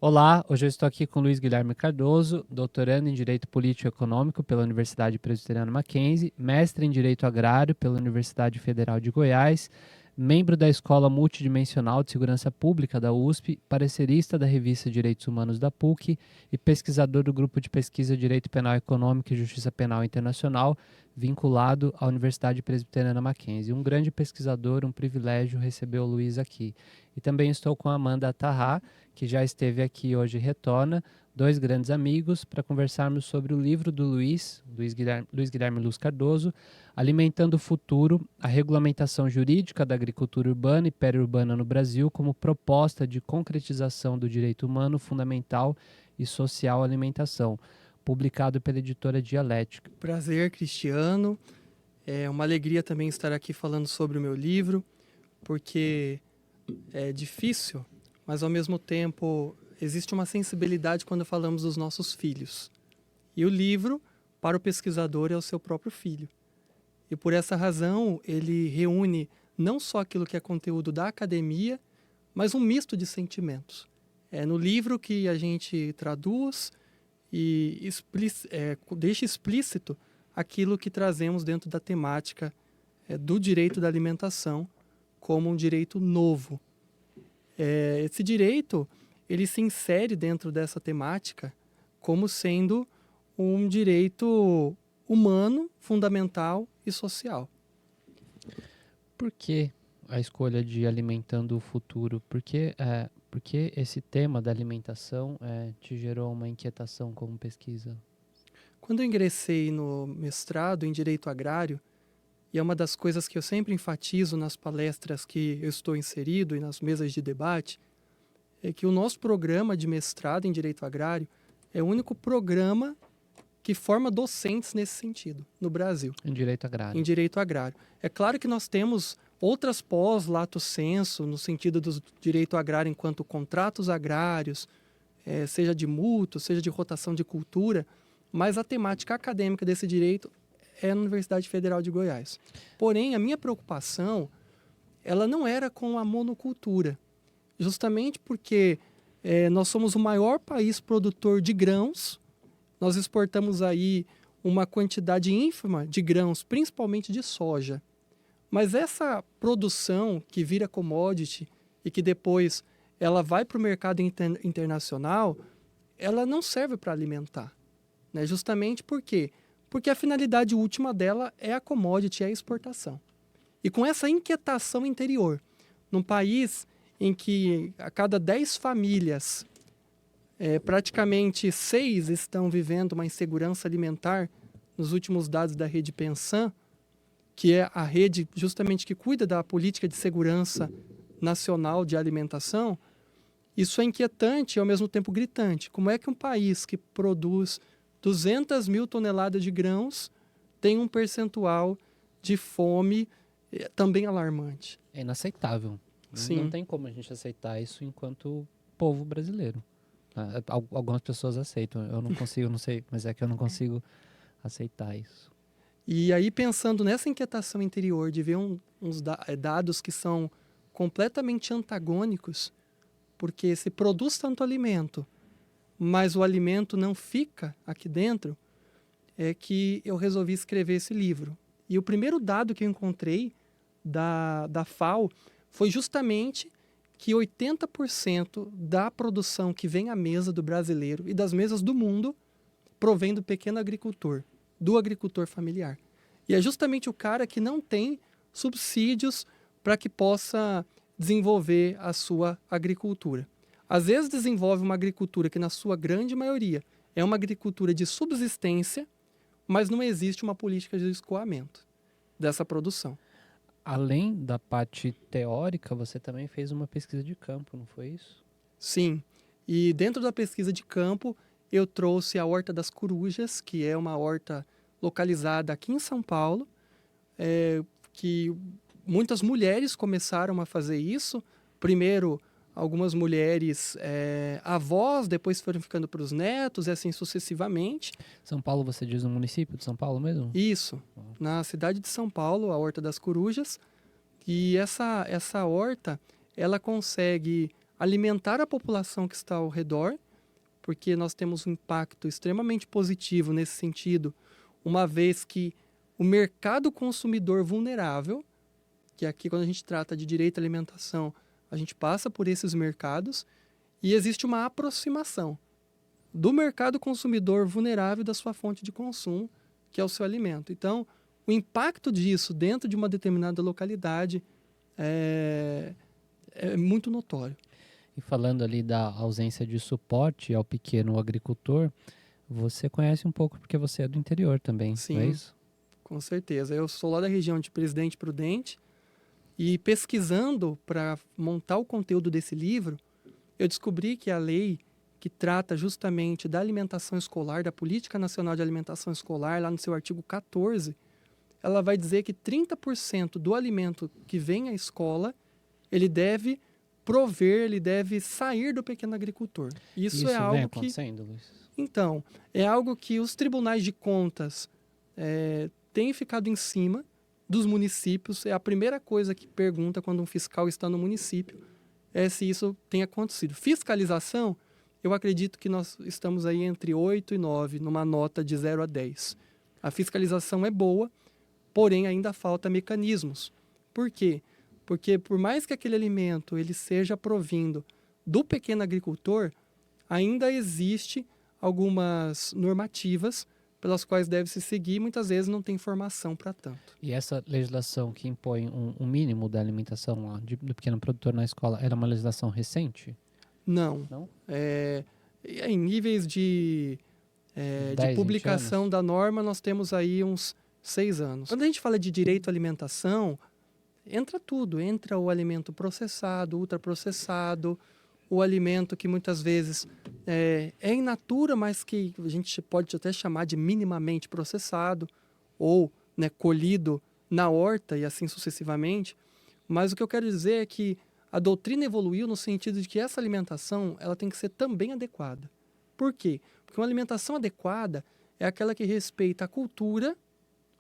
Olá, hoje eu estou aqui com Luiz Guilherme Cardoso, doutorando em Direito Político e Econômico pela Universidade Presbiteriana Mackenzie, mestre em Direito Agrário pela Universidade Federal de Goiás, membro da Escola Multidimensional de Segurança Pública da USP, parecerista da revista Direitos Humanos da PUC e pesquisador do Grupo de Pesquisa Direito Penal Econômico e Justiça Penal Internacional, vinculado à Universidade Presbiteriana Mackenzie. Um grande pesquisador, um privilégio receber o Luiz aqui. E também estou com a Amanda Tarrá, que já esteve aqui hoje e retorna, dois grandes amigos, para conversarmos sobre o livro do Luiz Guilherme Luz Cardoso, Alimentando o Futuro, a regulamentação jurídica da agricultura urbana e periurbana no Brasil como proposta de concretização do direito humano fundamental e social à alimentação, publicado pela editora Dialética. Prazer, Cristiano. É uma alegria também estar aqui falando sobre o meu livro, porque é difícil, mas ao mesmo tempo existe uma sensibilidade quando falamos dos nossos filhos. E o livro, para o pesquisador, é o seu próprio filho. E por essa razão, ele reúne não só aquilo que é conteúdo da academia, mas um misto de sentimentos. É no livro que a gente traduz e deixa explícito aquilo que trazemos dentro da temática do direito da alimentação como um direito novo. Esse direito ele se insere dentro dessa temática como sendo um direito humano, fundamental e social. Por que a escolha de Alimentando o Futuro? Por que esse tema da alimentação te gerou uma inquietação como pesquisa? Quando eu ingressei no mestrado em Direito Agrário, e é uma das coisas que eu sempre enfatizo nas palestras que eu estou inserido e nas mesas de debate, é que o nosso programa de mestrado em Direito Agrário é o único programa que forma docentes nesse sentido, no Brasil. Em Direito Agrário. Em Direito Agrário. É claro que nós temos outras pós lato sensu, no sentido do direito agrário enquanto contratos agrários, seja de mútuo, seja de rotação de cultura, mas a temática acadêmica desse direito é na Universidade Federal de Goiás. Porém, a minha preocupação, ela não era com a monocultura, justamente porque nós somos o maior país produtor de grãos, nós exportamos aí uma quantidade ínfima de grãos, principalmente de soja. Mas essa produção que vira commodity e que depois ela vai para o mercado internacional, ela não serve para alimentar. Né? Justamente por quê? Porque a finalidade última dela é a commodity, é a exportação. E com essa inquietação interior, num país em que a cada 10 famílias, praticamente 6 estão vivendo uma insegurança alimentar, nos últimos dados da rede Pensan, que é a rede justamente que cuida da política de segurança nacional de alimentação, isso é inquietante e ao mesmo tempo gritante. Como é que um país que produz 200 mil toneladas de grãos tem um percentual de fome também alarmante? É inaceitável. Sim. Não tem como a gente aceitar isso enquanto povo brasileiro. Algumas pessoas aceitam, eu não consigo, não sei, mas é que eu não consigo aceitar isso. E aí, pensando nessa inquietação interior de ver uns dados que são completamente antagônicos, porque se produz tanto alimento, mas o alimento não fica aqui dentro, é que eu resolvi escrever esse livro. E o primeiro dado que eu encontrei da FAO foi justamente que 80% da produção que vem à mesa do brasileiro e das mesas do mundo provém do pequeno agricultor, do agricultor familiar. E é justamente o cara que não tem subsídios para que possa desenvolver a sua agricultura. Às vezes desenvolve uma agricultura que, na sua grande maioria, é uma agricultura de subsistência, mas não existe uma política de escoamento dessa produção. Além da parte teórica, você também fez uma pesquisa de campo, não foi isso? Sim. E dentro da pesquisa de campo, eu trouxe a Horta das Corujas, que é uma horta localizada aqui em São Paulo, que muitas mulheres começaram a fazer isso. Primeiro, algumas mulheres avós, depois foram ficando para os netos, e assim sucessivamente. São Paulo, você diz no município de São Paulo mesmo? Isso, na cidade de São Paulo, a Horta das Corujas. E essa horta, ela consegue alimentar a população que está ao redor, porque nós temos um impacto extremamente positivo nesse sentido, uma vez que o mercado consumidor vulnerável, que aqui quando a gente trata de direito à alimentação, a gente passa por esses mercados, e existe uma aproximação do mercado consumidor vulnerável da sua fonte de consumo, que é o seu alimento. Então, o impacto disso dentro de uma determinada localidade é muito notório. E falando ali da ausência de suporte ao pequeno agricultor, você conhece um pouco porque você é do interior também, Sim, não é isso? Com certeza. Eu sou lá da região de Presidente Prudente e pesquisando para montar o conteúdo desse livro, eu descobri que a lei que trata justamente da alimentação escolar, da Política Nacional de Alimentação Escolar, lá no seu artigo 14, ela vai dizer que 30% do alimento que vem à escola, ele deve prover, ele deve sair do pequeno agricultor. Isso é vem algo que... acontecendo, Luiz? Então, é algo que os tribunais de contas têm ficado em cima dos municípios. É a primeira coisa que pergunta quando um fiscal está no município, é se isso tem acontecido. Fiscalização, eu acredito que nós estamos aí entre 8 e 9, numa nota de 0 a 10. A fiscalização é boa, porém ainda falta mecanismos. Por quê? Porque por mais que aquele alimento ele seja provindo do pequeno agricultor, ainda existe algumas normativas pelas quais deve se seguir e muitas vezes não tem formação para tanto. E essa legislação que impõe um mínimo da alimentação lá, do pequeno produtor na escola, era uma legislação recente? Não. Não? Em níveis de 10, publicação 20 anos? da norma, nós temos aí uns 6 anos. Quando a gente fala de direito à alimentação, entra tudo. Entra o alimento processado, ultraprocessado, o alimento que muitas vezes é in natura, mas que a gente pode até chamar de minimamente processado, ou colhido na horta e assim sucessivamente. Mas o que eu quero dizer é que a doutrina evoluiu no sentido de que essa alimentação ela tem que ser também adequada. Por quê? Porque uma alimentação adequada é aquela que respeita a cultura,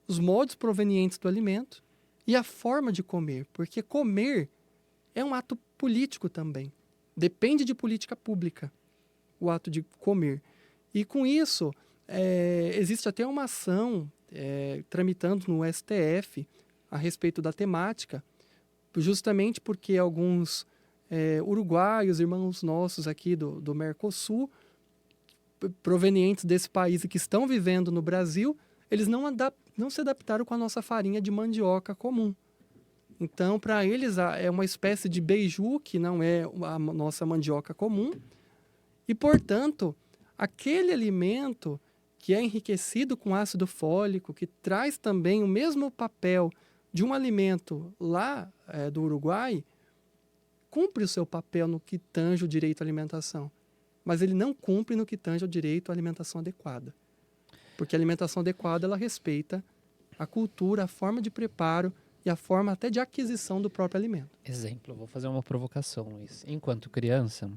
os modos provenientes do alimento e a forma de comer. Porque comer é um ato político também. Depende de política pública, o ato de comer. E com isso, existe até uma ação tramitando no STF a respeito da temática, justamente porque alguns uruguaios, irmãos nossos aqui do Mercosul, provenientes desse país e que estão vivendo no Brasil, eles não se adaptaram com a nossa farinha de mandioca comum. Então, para eles, é uma espécie de beiju, que não é a nossa mandioca comum. E, portanto, aquele alimento que é enriquecido com ácido fólico, que traz também o mesmo papel de um alimento lá do Uruguai, cumpre o seu papel no que tange o direito à alimentação. Mas ele não cumpre no que tange ao direito à alimentação adequada. Porque a alimentação adequada, ela respeita a cultura, a forma de preparo e a forma até de aquisição do próprio alimento. Exemplo, vou fazer uma provocação, Luiz. Enquanto criança,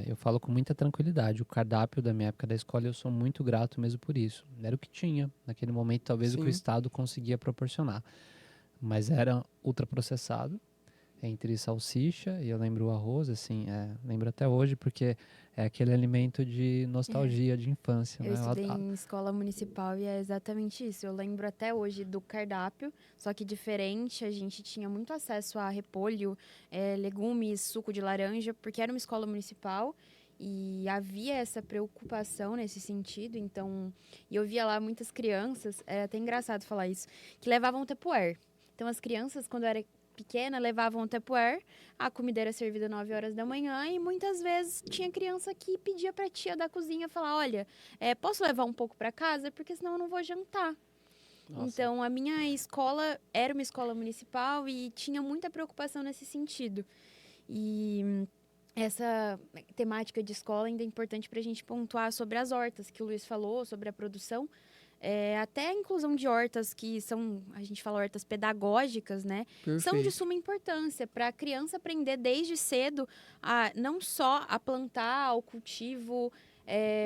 eu falo com muita tranquilidade. O cardápio da minha época da escola, eu sou muito grato mesmo por isso. Era o que tinha. Naquele momento, talvez o que o Estado conseguia proporcionar. Mas era ultraprocessado, entre salsicha, e eu lembro o arroz, assim, lembro até hoje, porque é aquele alimento de nostalgia, de infância. Eu estudei em escola municipal e é exatamente isso. Eu lembro até hoje do cardápio, só que diferente, a gente tinha muito acesso a repolho, legumes, suco de laranja, porque era uma escola municipal e havia essa preocupação nesse sentido. Então, e eu via lá muitas crianças, é até engraçado falar isso, que levavam Tupperware. Então, as crianças, quando era pequena, levavam um Tupperware, a comida era servida 9 horas da manhã e muitas vezes tinha criança que pedia para a tia da cozinha falar, olha, posso levar um pouco para casa? Porque senão eu não vou jantar. Nossa. Então, a minha escola era uma escola municipal e tinha muita preocupação nesse sentido. E essa temática de escola ainda é importante para a gente pontuar sobre as hortas que o Luiz falou, sobre a produção. Até a inclusão de hortas que são, a gente fala hortas pedagógicas, né? Perfeito. São de suma importância para a criança aprender desde cedo não só a plantar, ao cultivo,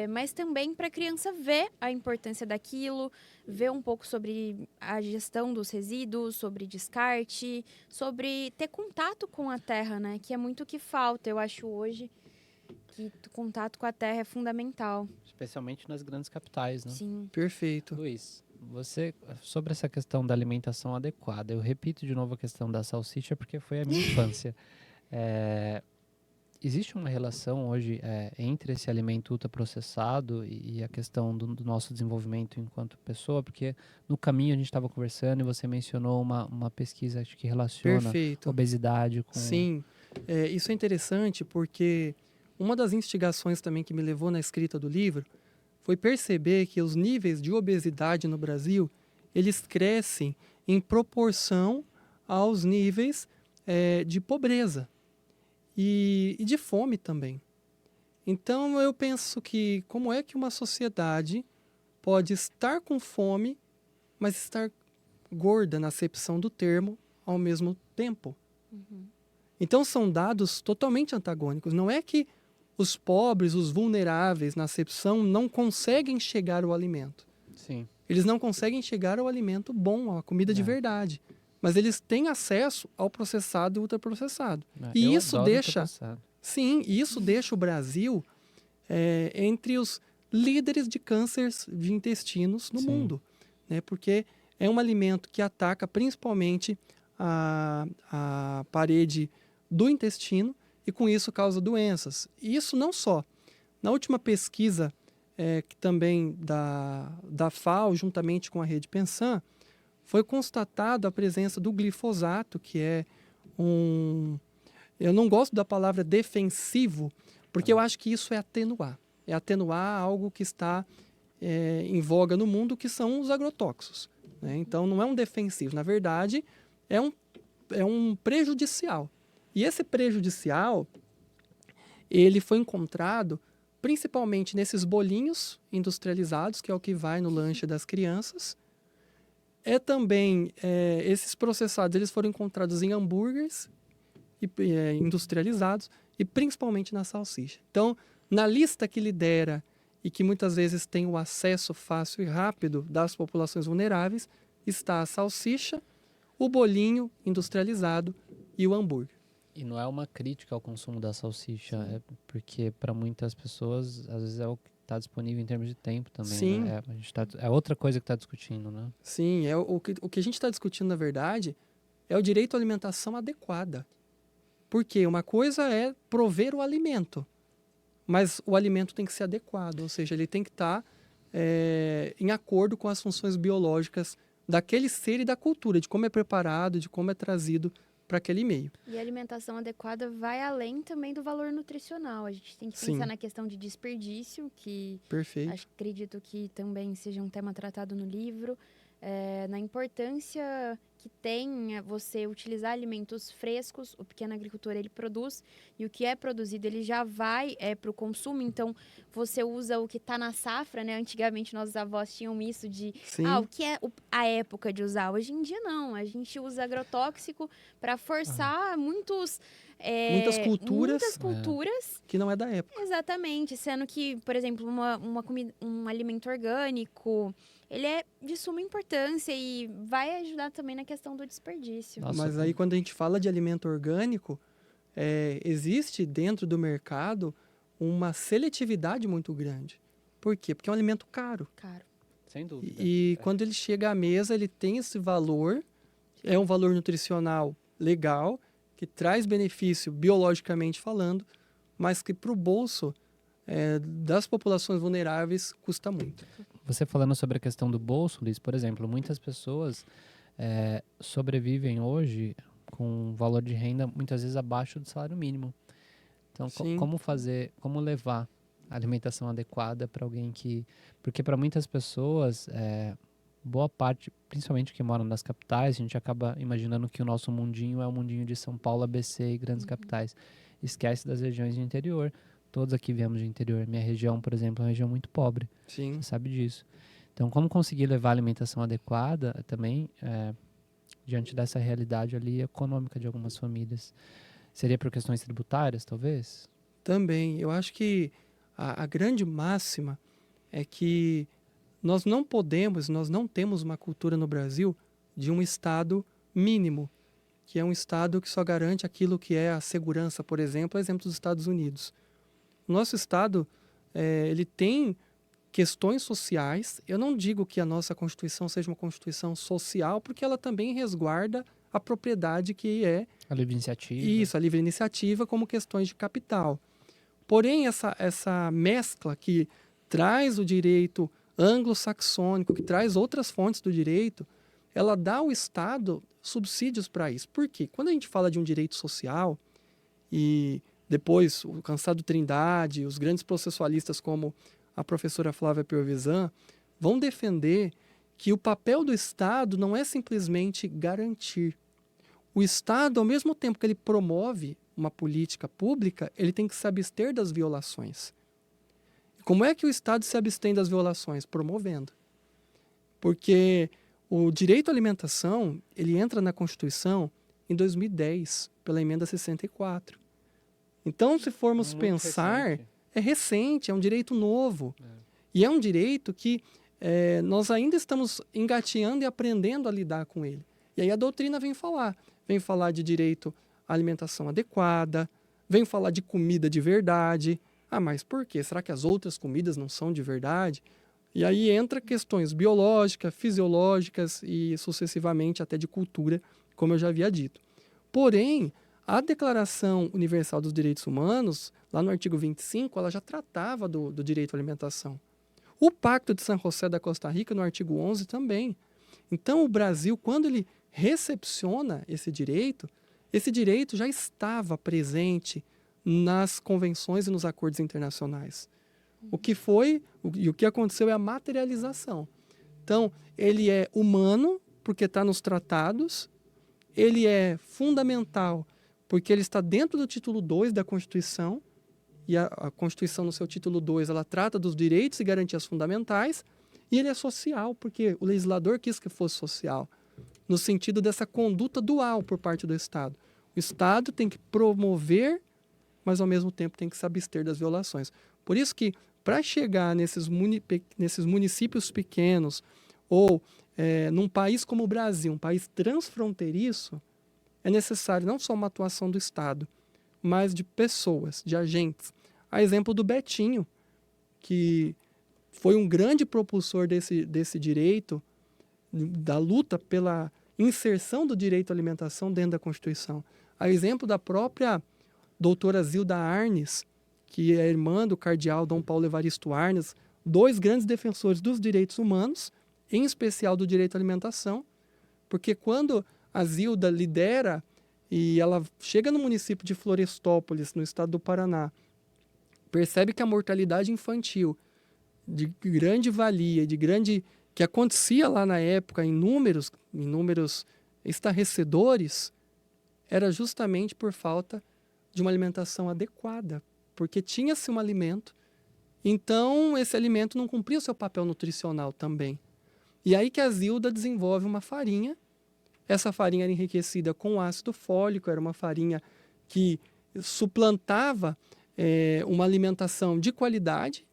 mas também para a criança ver a importância daquilo, ver um pouco sobre a gestão dos resíduos, sobre descarte, sobre ter contato com a terra, né? Que é muito o que falta, eu acho, hoje, que o contato com a terra é fundamental. Especialmente nas grandes capitais, né? Sim. Perfeito. Luiz, você, sobre essa questão da alimentação adequada, eu repito de novo a questão da salsicha porque foi a minha infância. Existe uma relação hoje entre esse alimento ultraprocessado e a questão do nosso desenvolvimento enquanto pessoa? Porque no caminho a gente estava conversando e você mencionou uma pesquisa acho que relaciona Perfeito. obesidade com... Sim, isso é interessante porque uma das instigações também que me levou na escrita do livro foi perceber que os níveis de obesidade no Brasil, eles crescem em proporção aos níveis de pobreza e de fome também. Então eu penso que como é que uma sociedade pode estar com fome, mas estar gorda na acepção do termo ao mesmo tempo? Então são dados totalmente antagônicos. Não é que os pobres, os vulneráveis na acepção não conseguem chegar ao alimento. Sim. Eles não conseguem chegar ao alimento bom, à comida de verdade. Mas eles têm acesso ao processado e ultraprocessado. E Eu isso adoro deixa, ultraprocessado. sim, isso deixa o Brasil entre os líderes de cânceres de intestinos no Sim. mundo, né? Porque é um alimento que ataca principalmente a parede do intestino e com isso causa doenças. E isso não só. Na última pesquisa que também da FAO, juntamente com a Rede Pensan, foi constatado a presença do glifosato, que é eu não gosto da palavra defensivo, porque eu acho que isso é atenuar. É atenuar algo que está em voga no mundo, que são os agrotóxicos, né? Então, não é um defensivo. Na verdade, é um prejudicial. E esse prejudicial, ele foi encontrado principalmente nesses bolinhos industrializados, que é o que vai no lanche das crianças. Também, esses processados, eles foram encontrados em hambúrgueres industrializados e principalmente na salsicha. Então, na lista que lidera e que muitas vezes tem o acesso fácil e rápido das populações vulneráveis, está a salsicha, o bolinho industrializado e o hambúrguer. E não é uma crítica ao consumo da salsicha, porque para muitas pessoas, às vezes é o que está disponível em termos de tempo também. Sim. Né? É outra coisa que está discutindo, né? Sim, o que a gente está discutindo, na verdade, é o direito à alimentação adequada. Porque uma coisa é prover o alimento, mas o alimento tem que ser adequado, ou seja, ele tem que estar em acordo com as funções biológicas daquele ser e da cultura, de como é preparado, de como é trazido para aquele meio. E a alimentação adequada vai além também do valor nutricional. A gente tem que pensar Sim. na questão de desperdício, que Perfeito. acredito que também seja um tema tratado no livro, na importância que tem você utilizar alimentos frescos. O pequeno agricultor, ele produz, e o que é produzido, ele já vai para o consumo. Então, você usa o que está na safra, né? Antigamente, nossos avós tinham isso de, Sim. o que é a época de usar. Hoje em dia, não. A gente usa agrotóxico para forçar muitas culturas que não é da época. Exatamente, sendo que, por exemplo, um alimento orgânico, ele é de suma importância e vai ajudar também na questão do desperdício. Nossa, Mas aí, quando a gente fala de alimento orgânico, existe dentro do mercado uma seletividade muito grande. Por quê? Porque é um alimento caro. Caro. Sem dúvida. E quando ele chega à mesa, ele tem esse valor, é um valor nutricional legal, que traz benefício biologicamente falando, mas que para o bolso das populações vulneráveis custa muito. Você falando sobre a questão do bolso, Luiz, por exemplo, muitas pessoas sobrevivem hoje com um valor de renda muitas vezes abaixo do salário mínimo. Então, como levar a alimentação adequada para alguém que... Porque para muitas pessoas, boa parte, principalmente que moram nas capitais, a gente acaba imaginando que o nosso mundinho é o mundinho de São Paulo, ABC e grandes capitais. Esquece das regiões de interior. Todos aqui viemos de interior. Minha região, por exemplo, é uma região muito pobre. Sim. Você sabe disso. Então, como conseguir levar a alimentação adequada também diante dessa realidade ali econômica de algumas famílias? Seria por questões tributárias, talvez? Também. Eu acho que a grande máxima é que nós não temos uma cultura no Brasil de um Estado mínimo, que é um Estado que só garante aquilo que é a segurança, por exemplo, exemplo dos Estados Unidos. O nosso Estado, ele tem questões sociais. Eu não digo que a nossa Constituição seja uma Constituição social, porque ela também resguarda a propriedade que é A livre iniciativa. isso, a livre iniciativa como questões de capital. Porém, essa mescla que traz o direito anglo-saxônico, que traz outras fontes do direito, ela dá ao Estado subsídios para isso. Por quê? Quando a gente fala de um direito social, e depois o Cansado Trindade, os grandes processualistas como a professora Flávia Piovesan, vão defender que o papel do Estado não é simplesmente garantir. O Estado, ao mesmo tempo que ele promove uma política pública, ele tem que se abster das violações. Como é que o Estado se abstém das violações? Promovendo. Porque o direito à alimentação, ele entra na Constituição em 2010, pela emenda 64. Então, se formos pensar, é recente, é um direito novo. E é um direito que nós ainda estamos engateando e aprendendo a lidar com ele. E aí a doutrina vem falar de direito à alimentação adequada, vem falar de comida de verdade. Ah, mas por quê? Será que as outras comidas não são de verdade? E aí entra questões biológicas, fisiológicas e sucessivamente até de cultura, como eu já havia dito. Porém, a Declaração Universal dos Direitos Humanos, lá no artigo 25, ela já tratava do direito à alimentação. O Pacto de San José da Costa Rica, no artigo 11, também. Então, o Brasil, quando ele recepciona esse direito já estava presente nas convenções e nos acordos internacionais. O que aconteceu é a materialização. Então, ele é humano, porque está nos tratados, ele é fundamental, porque ele está dentro do título 2 da Constituição, e a Constituição, no seu título 2, ela trata dos direitos e garantias fundamentais, e ele é social, porque o legislador quis que fosse social, no sentido dessa conduta dual por parte do Estado. O Estado tem que promover, mas ao mesmo tempo tem que se abster das violações. Por isso que, para chegar nesses municípios pequenos, ou num país como o Brasil, um país transfronteiriço, é necessário não só uma atuação do Estado, mas de pessoas, de agentes. A exemplo do Betinho, que foi um grande propulsor desse direito, da luta pela inserção do direito à alimentação dentro da Constituição. A exemplo da própria doutora Zilda Arnes, que é irmã do cardeal Dom Paulo Evaristo Arnes, dois grandes defensores dos direitos humanos, em especial do direito à alimentação, porque quando a Zilda lidera e ela chega no município de Florestópolis, no estado do Paraná, percebe que a mortalidade infantil de grande valia, que acontecia lá na época em números estarrecedores, era justamente por falta de uma alimentação adequada, porque tinha-se um alimento, então esse alimento não cumpria o seu papel nutricional também. E aí que a Zilda desenvolve uma farinha. Essa farinha era enriquecida com ácido fólico, era uma farinha que suplantava uma alimentação de qualidade.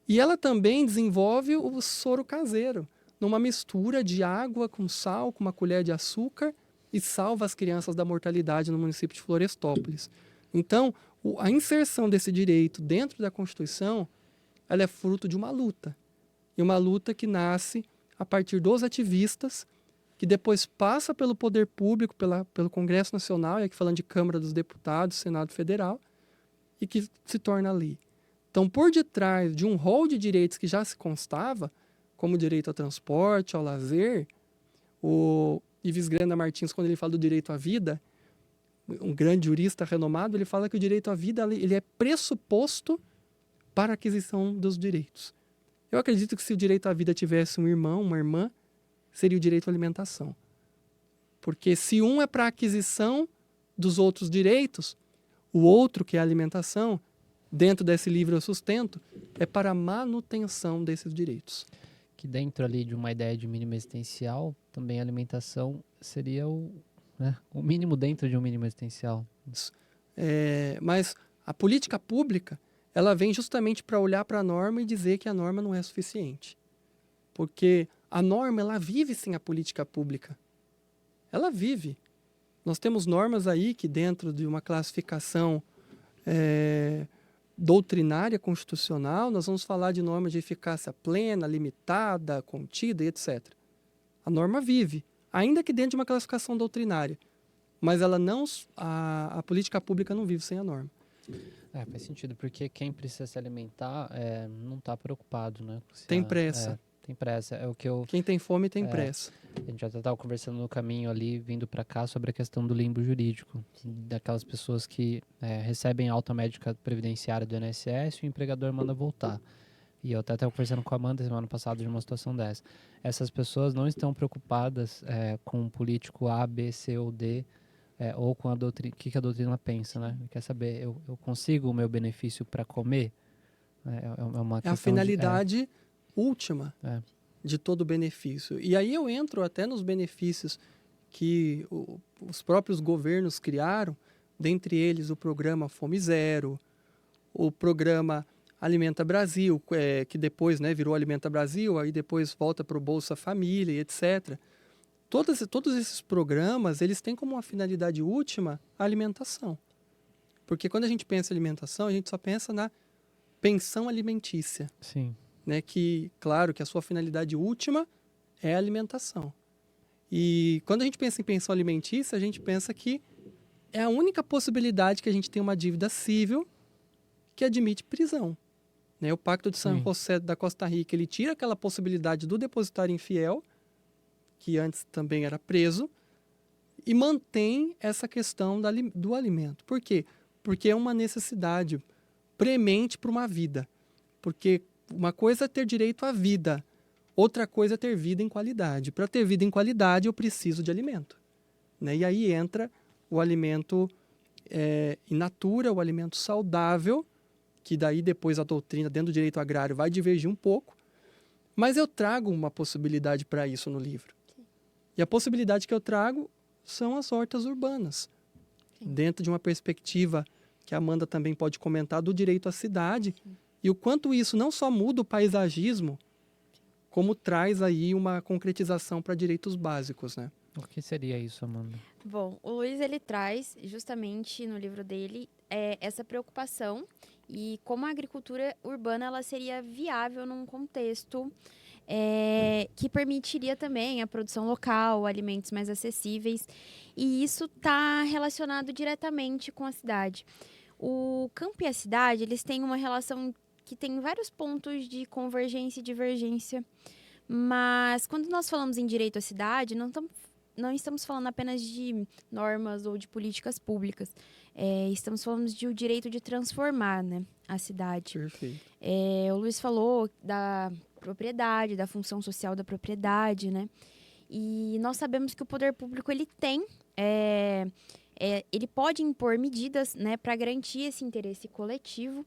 E ela também desenvolve o soro caseiro, numa mistura de água com sal, com uma colher de açúcar, e salva as crianças da mortalidade no município de Florestópolis. Então, a inserção desse direito dentro da Constituição, ela é fruto de uma luta. E uma luta que nasce a partir dos ativistas, que depois passa pelo poder público, pelo Congresso Nacional, e aqui falando de Câmara dos Deputados, Senado Federal, e que se torna lei. Então, por detrás de um rol de direitos que já se constava, como o direito ao transporte, ao lazer, o Ives Granda Martins, quando ele fala do direito à vida, um grande jurista renomado, ele fala que o direito à vida ele é pressuposto para a aquisição dos direitos. Eu acredito que se o direito à vida tivesse um irmão, uma irmã, seria o direito à alimentação. Porque se um é para a aquisição dos outros direitos, o outro, que é a alimentação, dentro desse livre sustento, é para a manutenção desses direitos. Que dentro ali de uma ideia de mínimo existencial, também a alimentação seria o mínimo dentro de um mínimo existencial. Mas a política pública, ela vem justamente para olhar para a norma e dizer que a norma não é suficiente. Porque a norma, ela vive sem a política pública. Ela vive. Nós temos normas aí que, dentro de uma classificação doutrinária constitucional, nós vamos falar de normas de eficácia plena, limitada, contida e etc. A norma vive, ainda que dentro de uma classificação doutrinária. Mas ela não, a política pública não vive sem a norma. Faz sentido, porque quem precisa se alimentar não está preocupado, né? Tem pressa. Tem pressa. É o que eu... Quem tem fome tem pressa. A gente já estava conversando no caminho ali, vindo para cá, sobre a questão do limbo jurídico. Daquelas pessoas que recebem alta médica previdenciária do INSS e o empregador manda voltar. E eu até estava conversando com a Amanda semana passada de uma situação dessa. Essas pessoas não estão preocupadas com um político A, B, C ou D, ou com a doutrina, o que a doutrina pensa, né? Quer saber, eu consigo o meu benefício para comer? É uma questão a finalidade última de todo o benefício. E aí eu entro até nos benefícios que os próprios governos criaram, dentre eles o programa Fome Zero, o programa Alimenta Brasil, que depois virou Alimenta Brasil, aí depois volta para o Bolsa Família, etc. Todos esses programas, eles têm como uma finalidade última a alimentação. Porque quando a gente pensa em alimentação, a gente só pensa na pensão alimentícia. Sim. Que, claro, que a sua finalidade última é a alimentação. E quando a gente pensa em pensão alimentícia, a gente pensa que é a única possibilidade que a gente tem uma dívida civil que admite prisão. O Pacto de San José da Costa Rica, ele tira aquela possibilidade do depositário infiel, que antes também era preso, e mantém essa questão do alimento. Por quê? Porque é uma necessidade premente para uma vida. Porque uma coisa é ter direito à vida, outra coisa é ter vida em qualidade. Para ter vida em qualidade, eu preciso de alimento. E aí entra o alimento in natura, o alimento saudável, que daí depois a doutrina, dentro do direito agrário, vai divergir um pouco. Mas eu trago uma possibilidade para isso no livro. E a possibilidade que eu trago são as hortas urbanas. Sim. Dentro de uma perspectiva que a Amanda também pode comentar do direito à cidade. Sim. E o quanto isso não só muda o paisagismo, como traz aí uma concretização para direitos básicos, né? O que seria isso, Amanda? Bom, o Luiz, ele traz justamente no livro dele essa preocupação e como a agricultura urbana ela seria viável num contexto que permitiria também a produção local, alimentos mais acessíveis, e isso está relacionado diretamente com a cidade. O campo e a cidade, eles têm uma relação que tem vários pontos de convergência e divergência, mas quando nós falamos em direito à cidade, não estamos falando apenas de normas ou de políticas públicas, estamos falando de o direito de transformar, né, a cidade. Perfeito. O Luiz falou da propriedade, da função social da propriedade, né? E nós sabemos que o poder público ele tem, ele pode impor medidas, né, para garantir esse interesse coletivo.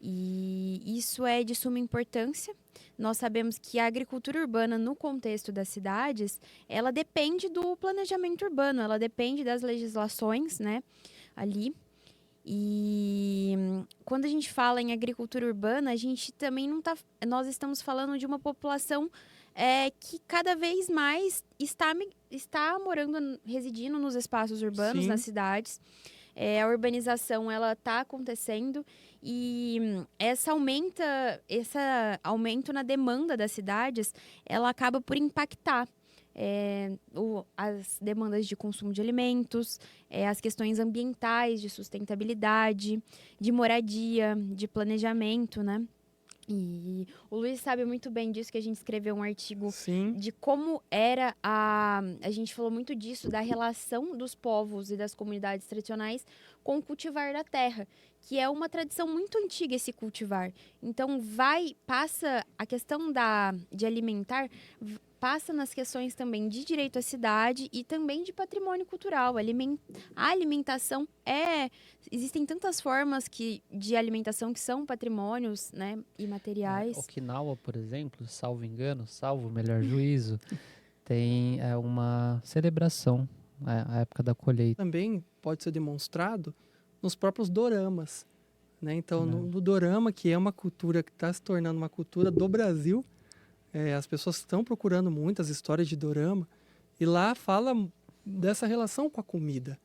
E isso é de suma importância. Nós sabemos que a agricultura urbana, no contexto das cidades, ela depende do planejamento urbano, ela depende das legislações, né, ali. E quando a gente fala em agricultura urbana, a gente também nós estamos falando de uma população que cada vez mais está morando, residindo nos espaços urbanos, Sim. nas cidades. A urbanização ela está acontecendo e esse aumento na demanda das cidades, ela acaba por impactar as demandas de consumo de alimentos, as questões ambientais, de sustentabilidade, de moradia, de planejamento, né? E o Luiz sabe muito bem disso, que a gente escreveu um artigo Sim. de como era a gente falou muito disso, da relação dos povos e das comunidades tradicionais com o cultivar da terra, que é uma tradição muito antiga esse cultivar. Então, passa a questão de alimentar, passa nas questões também de direito à cidade e também de patrimônio cultural. A alimentação existem tantas formas de alimentação que são patrimônios, né, imateriais. Okinawa, por exemplo, salvo melhor juízo, tem uma celebração, a época da colheita. Também pode ser demonstrado nos próprios doramas. né? Então, Não. no dorama, que é uma cultura que está se tornando uma cultura do Brasil, as pessoas estão procurando muitas histórias de dorama, e lá fala dessa relação com a comida.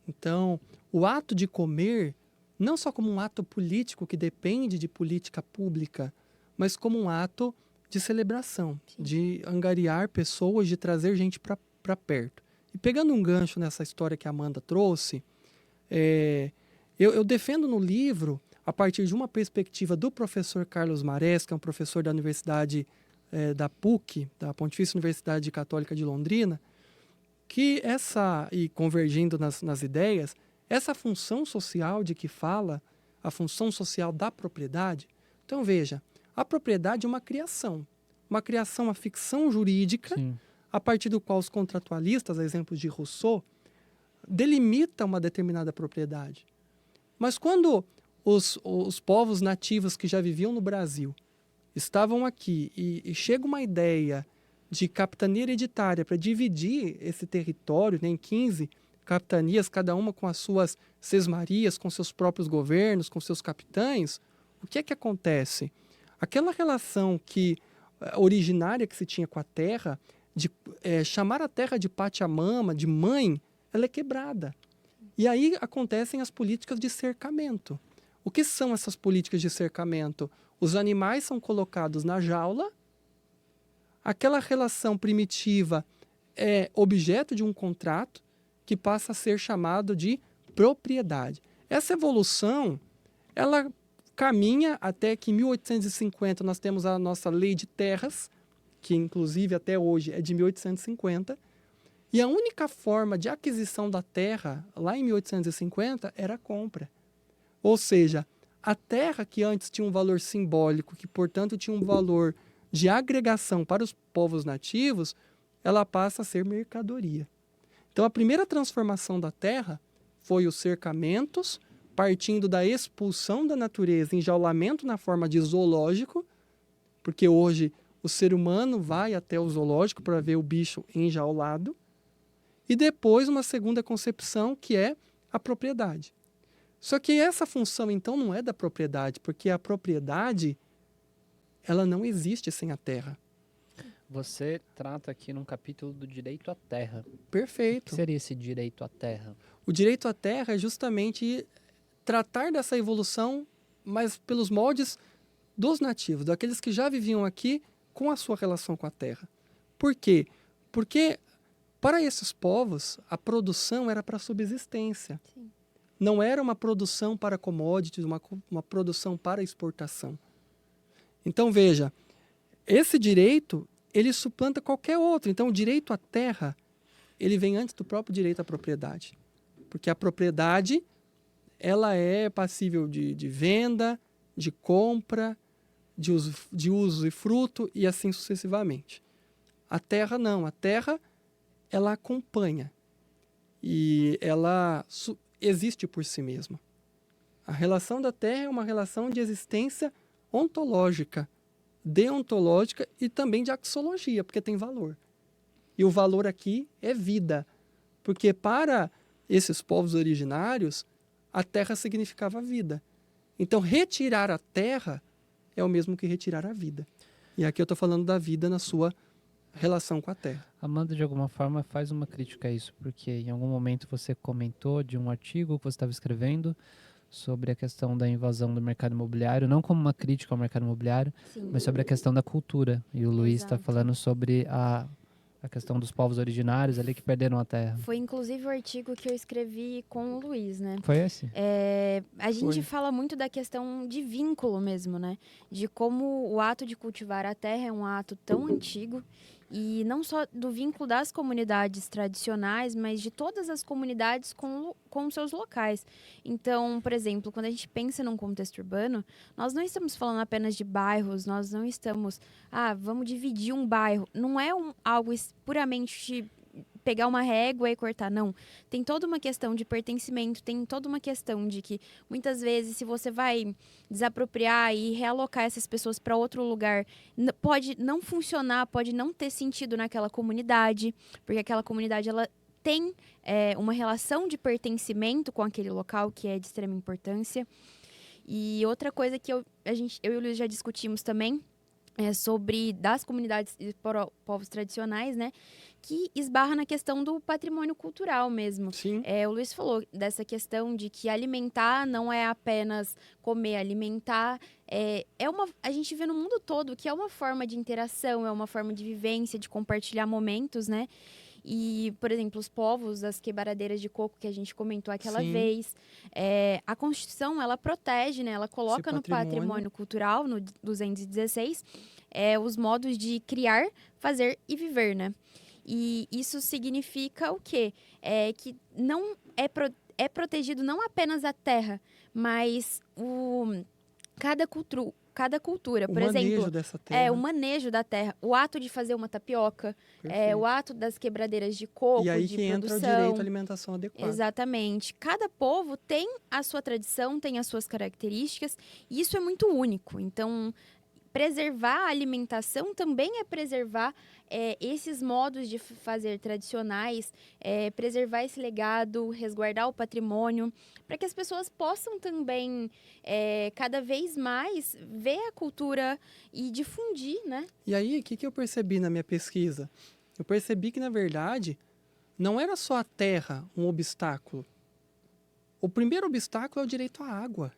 Então, o ato de comer, não só como um ato político que depende de política pública, mas como um ato de celebração, Sim. de angariar pessoas, de trazer gente para perto. E pegando um gancho nessa história que a Amanda trouxe, eu defendo no livro, a partir de uma perspectiva do professor Carlos Marés, que é um professor da Universidade da PUC, da Pontifícia Universidade Católica de Londrina, que e convergindo nas ideias, essa função social de que fala, a função social da propriedade. Então, veja, a propriedade é uma criação, uma ficção jurídica, Sim. a partir do qual os contratualistas, a exemplo de Rousseau, delimitam uma determinada propriedade. Mas quando os povos nativos que já viviam no Brasil estavam aqui e chega uma ideia de capitania hereditária para dividir esse território, né, em 15 capitanias, cada uma com as suas sesmarias, com seus próprios governos, com seus capitães, o que é que acontece? Aquela relação originária que se tinha com a terra, de chamar a terra de Pachamama, de mãe, ela é quebrada. E aí acontecem as políticas de cercamento. O que são essas políticas de cercamento? Os animais são colocados na jaula, aquela relação primitiva é objeto de um contrato que passa a ser chamado de propriedade. Essa evolução, ela caminha até que em 1850 nós temos a nossa lei de terras, que inclusive até hoje é de 1850, e a única forma de aquisição da terra lá em 1850 era a compra. Ou seja, a terra que antes tinha um valor simbólico, que portanto tinha um valor de agregação para os povos nativos, ela passa a ser mercadoria. Então, a primeira transformação da terra foi os cercamentos, partindo da expulsão da natureza, enjaulamento na forma de zoológico, porque hoje o ser humano vai até o zoológico para ver o bicho enjaulado, e depois uma segunda concepção, que é a propriedade. Só que essa função, então, não é da propriedade, porque a propriedade ela não existe sem a terra. Você trata aqui num capítulo do direito à terra. O Perfeito. que seria esse direito à terra? O direito à terra é justamente tratar dessa evolução, mas pelos moldes dos nativos, daqueles que já viviam aqui com a sua relação com a terra. Por quê? Porque para esses povos, a produção era para subsistência. Sim. Não era uma produção para commodities, uma produção para exportação. Então, veja, esse direito, ele suplanta qualquer outro. Então, o direito à terra, ele vem antes do próprio direito à propriedade. Porque a propriedade, ela é passível de venda, de compra, de uso e fruto, e assim sucessivamente. A terra não. A terra, ela acompanha. E ela existe por si mesma. A relação da terra é uma relação de existência ontológica, deontológica e também de axologia, porque tem valor. E o valor aqui é vida, porque para esses povos originários, a terra significava vida. Então, retirar a terra é o mesmo que retirar a vida. E aqui eu estou falando da vida na sua relação com a terra. Amanda, de alguma forma, faz uma crítica a isso, porque em algum momento você comentou de um artigo que você estava escrevendo sobre a questão da invasão do mercado imobiliário, não como uma crítica ao mercado imobiliário, Sim. mas sobre a questão da cultura. E o Luiz está Exato. falando sobre a questão dos povos originários ali que perderam a terra. Foi inclusive o artigo que eu escrevi com o Luiz, né? Foi esse? A gente Foi. fala muito da questão de vínculo mesmo, né? De como o ato de cultivar a terra é um ato tão antigo e não só do vínculo das comunidades tradicionais, mas de todas as comunidades com seus locais. Então, por exemplo, quando a gente pensa num contexto urbano, nós não estamos falando apenas de bairros, nós não estamos, vamos dividir um bairro. Não é algo puramente pegar uma régua e cortar, não. Tem toda uma questão de pertencimento, tem toda uma questão de que, muitas vezes, se você vai desapropriar e realocar essas pessoas para outro lugar, pode não funcionar, pode não ter sentido naquela comunidade, porque aquela comunidade, ela tem uma relação de pertencimento com aquele local que é de extrema importância. E outra coisa que eu e o Luiz já discutimos também é sobre das comunidades e povos tradicionais, né? Que esbarra na questão do patrimônio cultural mesmo. Sim, O Luiz falou dessa questão de que alimentar não é apenas comer, alimentar. A gente vê no mundo todo que é uma forma de interação, é uma forma de vivência, de compartilhar momentos, né? E, por exemplo, os povos das quebradeiras de coco que a gente comentou aquela sim. vez, a Constituição, ela protege, né? Ela coloca no patrimônio cultural, no 216, os modos de criar, fazer e viver, né? E isso significa o quê? Que não é protegido não apenas a terra, mas cada cultura. O Por manejo exemplo, dessa terra. o manejo da terra, o ato de fazer uma tapioca, Perfeito. o ato das quebradeiras de E coco, aí de que entra o produção. direito à alimentação adequada. Exatamente. Cada povo tem a sua tradição, tem as suas características, e isso é muito único. Então, preservar a alimentação também é preservar esses modos de fazer tradicionais, preservar esse legado, resguardar o patrimônio, para que as pessoas possam também cada vez mais ver a cultura e difundir, né? E aí, o que eu percebi na minha pesquisa? Eu percebi que, na verdade, não era só a terra um obstáculo. O primeiro obstáculo é o direito à água.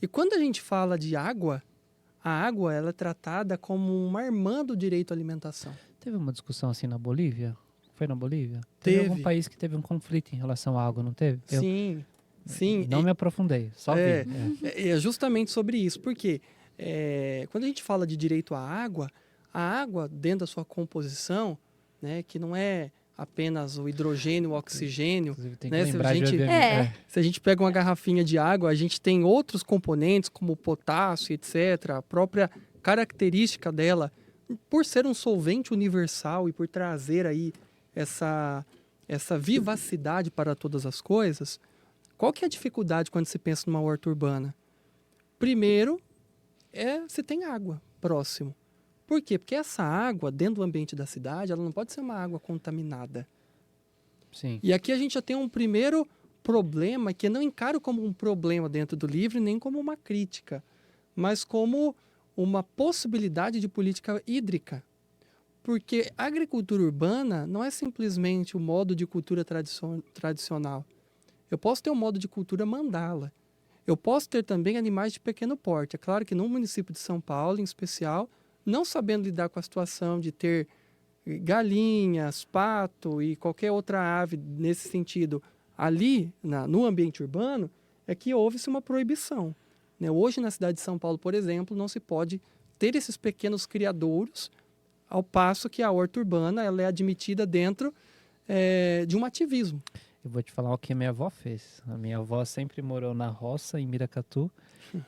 E quando a gente fala de água, a água ela é tratada como uma irmã do direito à alimentação. Teve uma discussão assim na Bolívia? Foi na Bolívia? Teve. Algum país que teve um conflito em relação à água, não teve? Sim, sim. Não me aprofundei, só vi. É justamente sobre isso. Porque quando a gente fala de direito à a água, dentro da sua composição, né, que não é apenas o hidrogênio, o oxigênio, Inclusive tem que né, lembrar de obviamente. se a gente pega uma garrafinha de água, a gente tem outros componentes, como o potássio, etc. A própria característica dela, por ser um solvente universal e por trazer aí essa vivacidade para todas as coisas, qual que é a dificuldade quando se pensa numa horta urbana? Primeiro, você tem água próximo. Por quê? Porque essa água, dentro do ambiente da cidade, ela não pode ser uma água contaminada. Sim. E aqui a gente já tem um primeiro problema que eu não encaro como um problema dentro do livro, nem como uma crítica, mas como uma possibilidade de política hídrica. Porque a agricultura urbana não é simplesmente o modo de cultura tradicional. Eu posso ter um modo de cultura mandala. Eu posso ter também animais de pequeno porte. É claro que no município de São Paulo, em especial, não sabendo lidar com a situação de ter galinhas, pato e qualquer outra ave nesse sentido ali no ambiente urbano, é que houve-se uma proibição. Né? Hoje, na cidade de São Paulo, por exemplo, não se pode ter esses pequenos criadouros, ao passo que a horta urbana ela é admitida dentro de um ativismo. Eu vou te falar o que a minha avó fez. A minha avó sempre morou na roça, em Miracatu.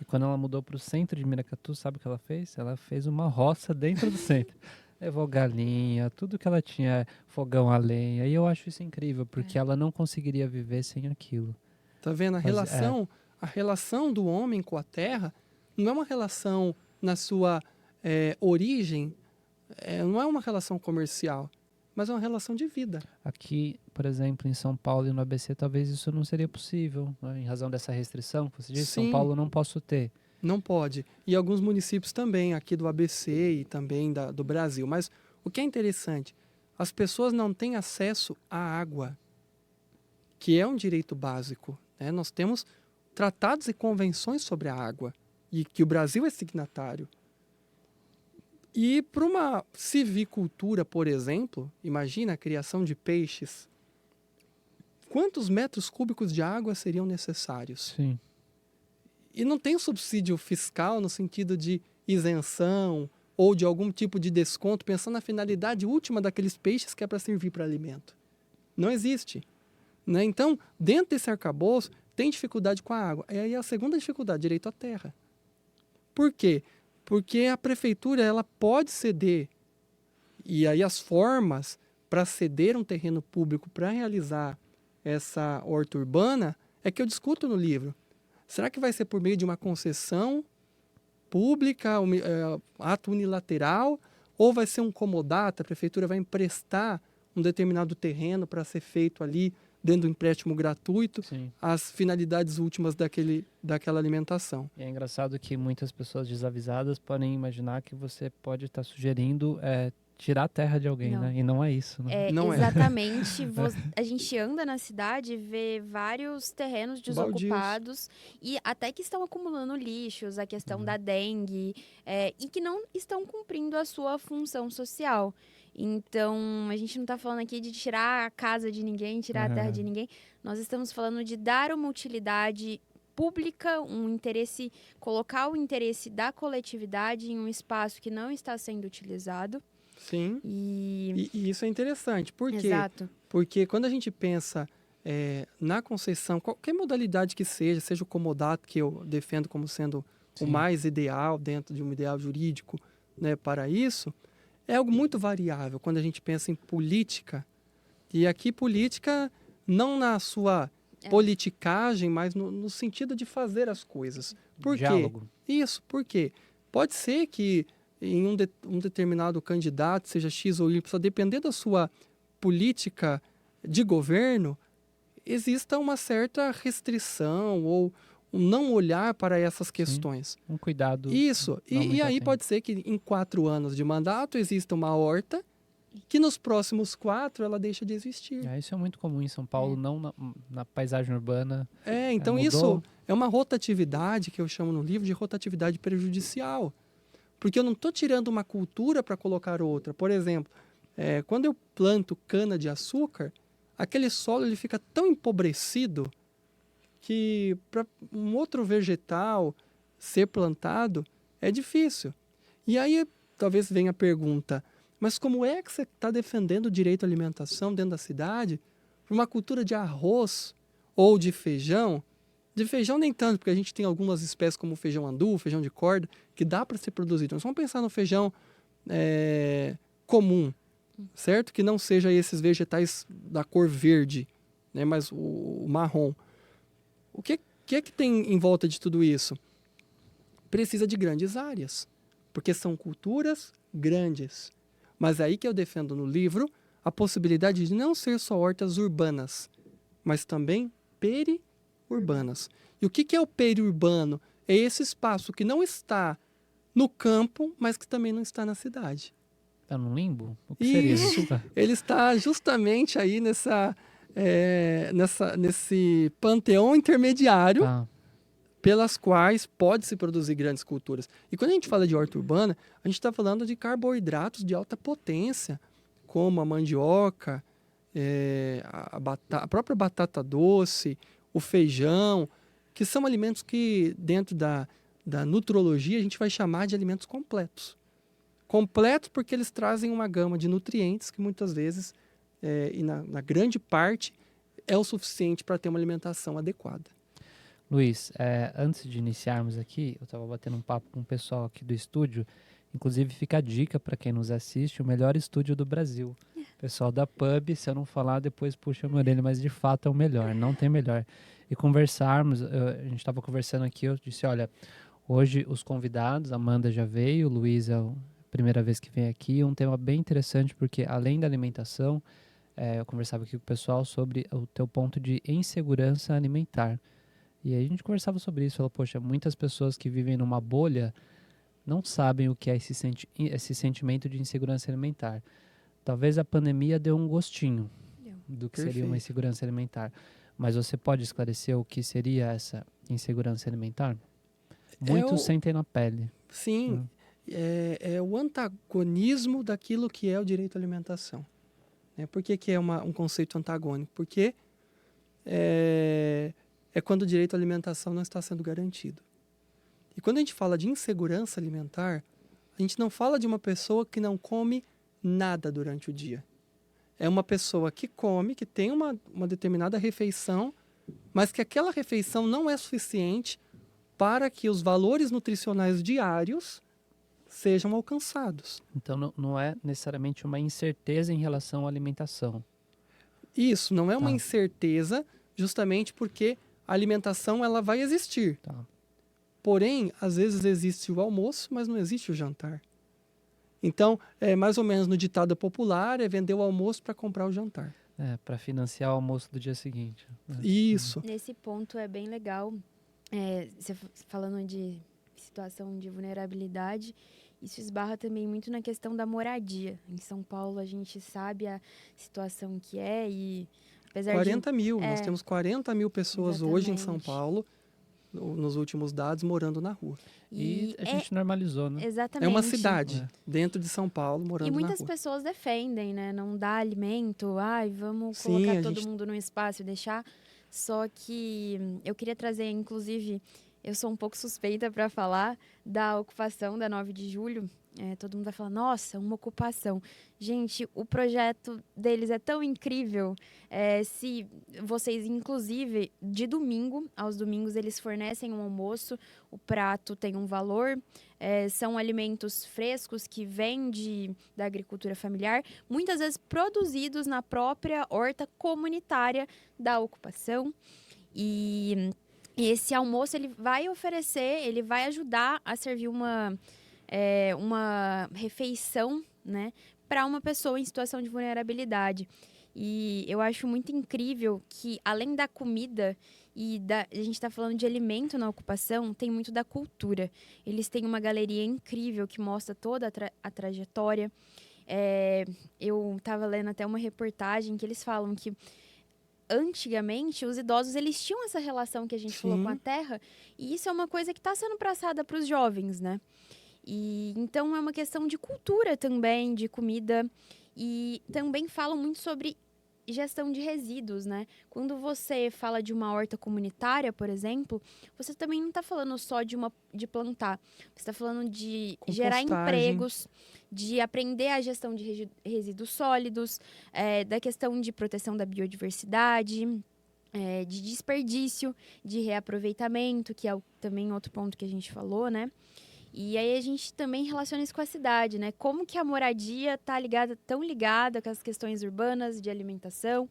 E quando ela mudou para o centro de Miracatu, sabe o que ela fez? Ela fez uma roça dentro do centro. Levou galinha, tudo que ela tinha, fogão a lenha. E eu acho isso incrível, porque ela não conseguiria viver sem aquilo. Tá vendo? A relação do homem com a terra não é uma relação na sua origem, não é uma relação comercial, mas é uma relação de vida. Aqui, por exemplo, em São Paulo e no ABC, talvez isso não seria possível, né? Em razão dessa restrição que você disse. Sim. São Paulo eu não posso ter. Não pode. E alguns municípios também, aqui do ABC e também do Brasil. Mas o que é interessante, as pessoas não têm acesso à água, que é um direito básico. Né? Nós temos tratados e convenções sobre a água, e que o Brasil é signatário. E para uma civicultura, por exemplo, imagina a criação de peixes. Quantos metros cúbicos de água seriam necessários? Sim. E não tem subsídio fiscal no sentido de isenção ou de algum tipo de desconto, pensando na finalidade última daqueles peixes que é para servir para alimento. Não existe. Né? Então, dentro desse arcabouço, tem dificuldade com a água. E aí a segunda dificuldade, direito à terra. Por quê? Porque a prefeitura ela pode ceder, e aí as formas para ceder um terreno público para realizar essa horta urbana é que eu discuto no livro. Será que vai ser por meio de uma concessão pública, ato unilateral, ou vai ser um comodato, a prefeitura vai emprestar um determinado terreno para ser feito ali dentro do empréstimo gratuito, Sim. as finalidades últimas daquela alimentação. E é engraçado que muitas pessoas desavisadas podem imaginar que você pode estar sugerindo tirar a terra de alguém, Não. né? E não é isso, né? Não é. Exatamente. A gente anda na cidade e vê vários terrenos desocupados e até que estão acumulando lixos, a questão da dengue, e que não estão cumprindo a sua função social. Então, a gente não está falando aqui de tirar a casa de ninguém, tirar a terra de ninguém. Nós estamos falando de dar uma utilidade pública, um interesse, colocar o interesse da coletividade em um espaço que não está sendo utilizado. Sim, E e isso é interessante. Por quê? exato. Porque quando a gente pensa na concessão, qualquer modalidade que seja o comodato, que eu defendo como sendo Sim. o mais ideal dentro de um ideal jurídico, né, para isso, é algo muito variável quando a gente pensa em política. E aqui política não na sua politicagem, mas no sentido de fazer as coisas. Por Diálogo. quê? Isso, por quê? Pode ser que em um determinado candidato, seja X ou Y, depender da sua política de governo, exista uma certa restrição ou um não olhar para essas questões. Um cuidado. Isso. não E muito aí atento. pode ser que em 4 anos de mandato exista uma horta que nos próximos 4 ela deixa de existir. Isso é muito comum em São Paulo, não na paisagem urbana. Então mudou. isso é uma rotatividade que eu chamo no livro de rotatividade prejudicial. Porque eu não estou tirando uma cultura para colocar outra. Por exemplo, quando eu planto cana-de-açúcar, aquele solo ele fica tão empobrecido que para um outro vegetal ser plantado é difícil. E aí talvez venha a pergunta, mas como é que você está defendendo o direito à alimentação dentro da cidade para uma cultura de arroz ou de feijão? De feijão nem tanto, porque a gente tem algumas espécies como o feijão andu, feijão de corda, que dá para ser produzido. Nós vamos pensar no feijão comum, certo? Que não seja esses vegetais da cor verde, né? Mas o marrom. O que é que tem em volta de tudo isso? Precisa de grandes áreas, porque são culturas grandes. Mas aí que eu defendo no livro a possibilidade de não ser só hortas urbanas, mas também periurbanas. E o que é o periurbano? É esse espaço que não está no campo, mas que também não está na cidade. Está no limbo? O que seria Isso. Ele está justamente aí nesse panteão intermediário pelas quais pode-se produzir grandes culturas. E quando a gente fala de horta urbana, a gente está falando de carboidratos de alta potência, como a mandioca, a própria batata doce, o feijão, que são alimentos que, dentro da nutrologia, a gente vai chamar de alimentos completos. Completos porque eles trazem uma gama de nutrientes que muitas vezes, e na grande parte, é o suficiente para ter uma alimentação adequada. Luiz, antes de iniciarmos aqui, eu estava batendo um papo com o pessoal aqui do estúdio. Inclusive, fica a dica para quem nos assiste, o melhor estúdio do Brasil. Pessoal da Pub, se eu não falar, depois puxa a minha orelha, mas de fato é o melhor, não tem melhor. E conversarmos, a gente estava conversando aqui, eu disse, olha, hoje os convidados, a Amanda já veio, o Luiz é a primeira vez que vem aqui, um tema bem interessante, porque além da alimentação, eu conversava aqui com o pessoal sobre o teu ponto de insegurança alimentar. E aí a gente conversava sobre isso, falou, poxa, muitas pessoas que vivem numa bolha não sabem o que é esse sentimento de insegurança alimentar. Talvez a pandemia deu um gostinho do que seria uma insegurança alimentar. Mas você pode esclarecer o que seria essa insegurança alimentar? Muitos sentem na pele. Sim, é o antagonismo daquilo que é o direito à alimentação. Por que é um conceito antagônico? Porque é quando o direito à alimentação não está sendo garantido. E quando a gente fala de insegurança alimentar, a gente não fala de uma pessoa que não come nada durante o dia. É uma pessoa que come, que tem uma determinada refeição, mas que aquela refeição não é suficiente para que os valores nutricionais diários sejam alcançados. Então não é necessariamente uma incerteza em relação à alimentação. Isso, não é uma incerteza, justamente porque a alimentação ela vai existir. Porém, às vezes existe o almoço, mas não existe o jantar. Então, mais ou menos no ditado popular, é vender o almoço para comprar o jantar. Para financiar o almoço do dia seguinte. Né? Isso. Nesse ponto é bem legal, você falando de situação de vulnerabilidade, isso esbarra também muito na questão da moradia. Em São Paulo a gente sabe a situação que é e apesar 40 de... mil, nós temos 40 mil pessoas hoje em São Exatamente. Paulo, nos últimos dados, morando na rua. E a gente normalizou, né? Exatamente. É uma cidade dentro de São Paulo, morando E na muitas rua. pessoas defendem, né? Não dá alimento, vamos Sim, colocar a todo gente- mundo num espaço e deixar. Só que eu queria trazer, inclusive, eu sou um pouco suspeita para falar da ocupação da 9 de julho. Todo mundo vai falar, nossa, uma ocupação. Gente, o projeto deles é tão incrível. Se vocês, inclusive, de domingo aos domingos, eles fornecem um almoço, o prato tem um valor, são alimentos frescos que vêm da agricultura familiar, muitas vezes produzidos na própria horta comunitária da ocupação. E esse almoço ele vai oferecer, ele vai ajudar a servir uma refeição, né, para uma pessoa em situação de vulnerabilidade. E eu acho muito incrível que, além da comida a gente está falando de alimento na ocupação, tem muito da cultura. Eles têm uma galeria incrível que mostra toda a trajetória. Eu estava lendo até uma reportagem que eles falam que antigamente os idosos eles tinham essa relação que a gente falou com a terra, e isso é uma coisa que está sendo passada para os jovens, né? E então é uma questão de cultura também, de comida, e também falam muito sobre gestão de resíduos, né? Quando você fala de uma horta comunitária, por exemplo, você também não está falando só de plantar, você está falando de gerar Compostagem. empregos, de aprender a gestão de resíduos sólidos, da questão de proteção da biodiversidade, de desperdício, de reaproveitamento, que é também outro ponto que a gente falou, né? E aí a gente também relaciona isso com a cidade, né? Como que a moradia está tão ligada com as questões urbanas, de alimentação.